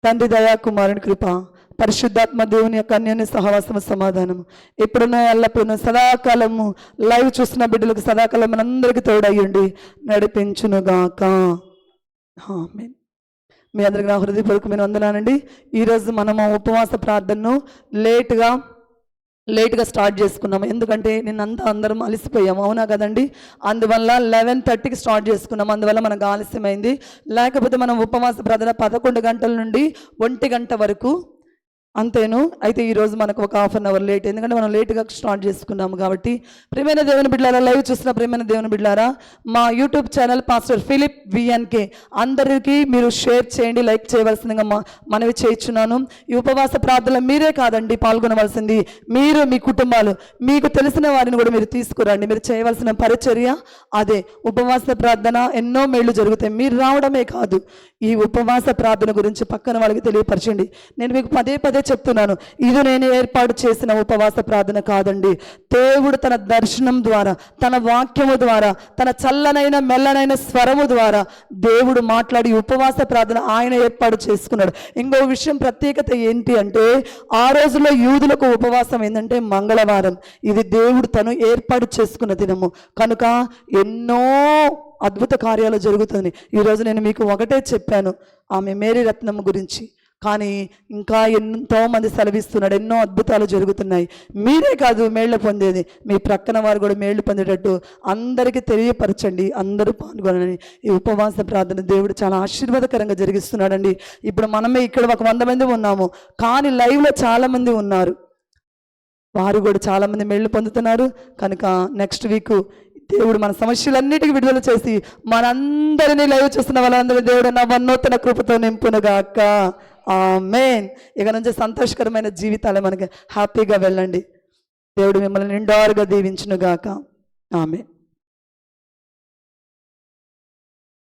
తండ్రి దయా కుమారుని కృప పరిశుద్ధాత్మ దేవుని యొక్క అన్యోన్య సహవాసము సమాధానము ఎప్పుడున్నా ఎల్లప్పుడూ సదాకాలము లైవ్ చూస్తున్న బిడ్డలకు సదాకాలం మనందరికీ తోడయ్యండి నడిపించునుగాక, ఆమేన్. మీ అందరికీ నా హృదయపూర్వకమైన వందనాలండి. ఈరోజు మనము ఉపవాస ప్రార్థనను లేట్గా స్టార్ట్ చేసుకున్నాము. ఎందుకంటే నిన్నంతా అందరం అలసిపోయాము, అవునా కదండి? అందువల్ల 11:30కి స్టార్ట్ చేసుకున్నాము. అందువల్ల మనకు ఆలస్యమైంది. లేకపోతే మనం ఉపవాస ప్రార్థన 11 గంటల నుండి 1 గంట వరకు అంతేను. అయితే ఈరోజు మనకు ఒక హాఫ్ అన్ అవర్ లేట్, ఎందుకంటే మనం లేట్గా స్టార్ట్ చేసుకున్నాము కాబట్టి. ప్రియమైన దేవుని బిడ్డలారా, లైవ్ చూసిన ప్రియమైన దేవుని బిడ్డలారా, మా YouTube channel pastor Philip VNK అందరికీ మీరు షేర్ చేయండి, లైక్ చేయవలసిందిగా మనవి చేయించున్నాను. ఈ ఉపవాస ప్రార్థనలో మీరే కాదండి పాల్గొనవలసింది, మీరు మీ కుటుంబాలు మీకు తెలిసిన వారిని కూడా మీరు తీసుకురండి. మీరు చేయవలసిన పరిచర్య అదే. ఉపవాస ప్రార్థన ఎన్నో మేళ్లు జరుగుతాయి. మీరు రావడమే కాదు, ఈ ఉపవాస ప్రార్థన గురించి పక్కన వాళ్ళకి తెలియపరచండి. నేను మీకు పదే పదే చెప్తున్నాను, ఇది నేను ఏర్పాటు చేసిన ఉపవాస ప్రార్థన కాదండి. దేవుడు తన దర్శనం ద్వారా, తన వాక్యము ద్వారా, తన చల్లనైన మెల్లనైన స్వరము ద్వారా దేవుడు మాట్లాడి ఉపవాస ప్రార్థన ఆయన ఏర్పాటు చేసుకున్నాడు. ఇంకో విషయం ప్రత్యేకత ఏంటి అంటే, ఆ రోజుల్లో యూదులకు ఉపవాసం ఏంటంటే మంగళవారం. ఇది దేవుడు తను ఏర్పాటు చేసుకున్న దినము కనుక ఎన్నో అద్భుత కార్యాలు జరుగుతుంది. ఈరోజు నేను మీకు ఒకటే చెప్పాను, ఆమె మేరీ రత్నం గురించి, కానీ ఇంకా ఎంతో మంది సెలవిస్తున్నాడు. ఎన్నో అద్భుతాలు జరుగుతున్నాయి. మీరే కాదు మేళ్లు పొందేది, మీ ప్రక్కన వారు కూడా మేళ్లు పొందేటట్టు అందరికీ తెలియపరచండి, అందరూ పాల్గొనని. ఈ ఉపవాస ప్రార్థన దేవుడు చాలా ఆశీర్వాదకరంగా జరిగిస్తున్నాడండి. ఇప్పుడు మనమే ఇక్కడ ఒక 100 మంది ఉన్నాము, కానీ లైవ్లో చాలామంది ఉన్నారు, వారు కూడా చాలామంది మేళ్లు పొందుతున్నారు. కనుక నెక్స్ట్ వీక్ దేవుడు మన సమస్యలన్నిటికీ విడుదల చేసి మనందరినీ లైవ్ చూస్తున్న వాళ్ళందరూ దేవుడు నవనూతన కృపతో నింపునుగాక, ఆమేన్. ఇక నుంచి సంతోషకరమైన జీవితాలు మనకి హ్యాపీగా వెళ్ళండి. దేవుడు మిమ్మల్ని నిండారుగా దీవించునుగాక, ఆమేన్.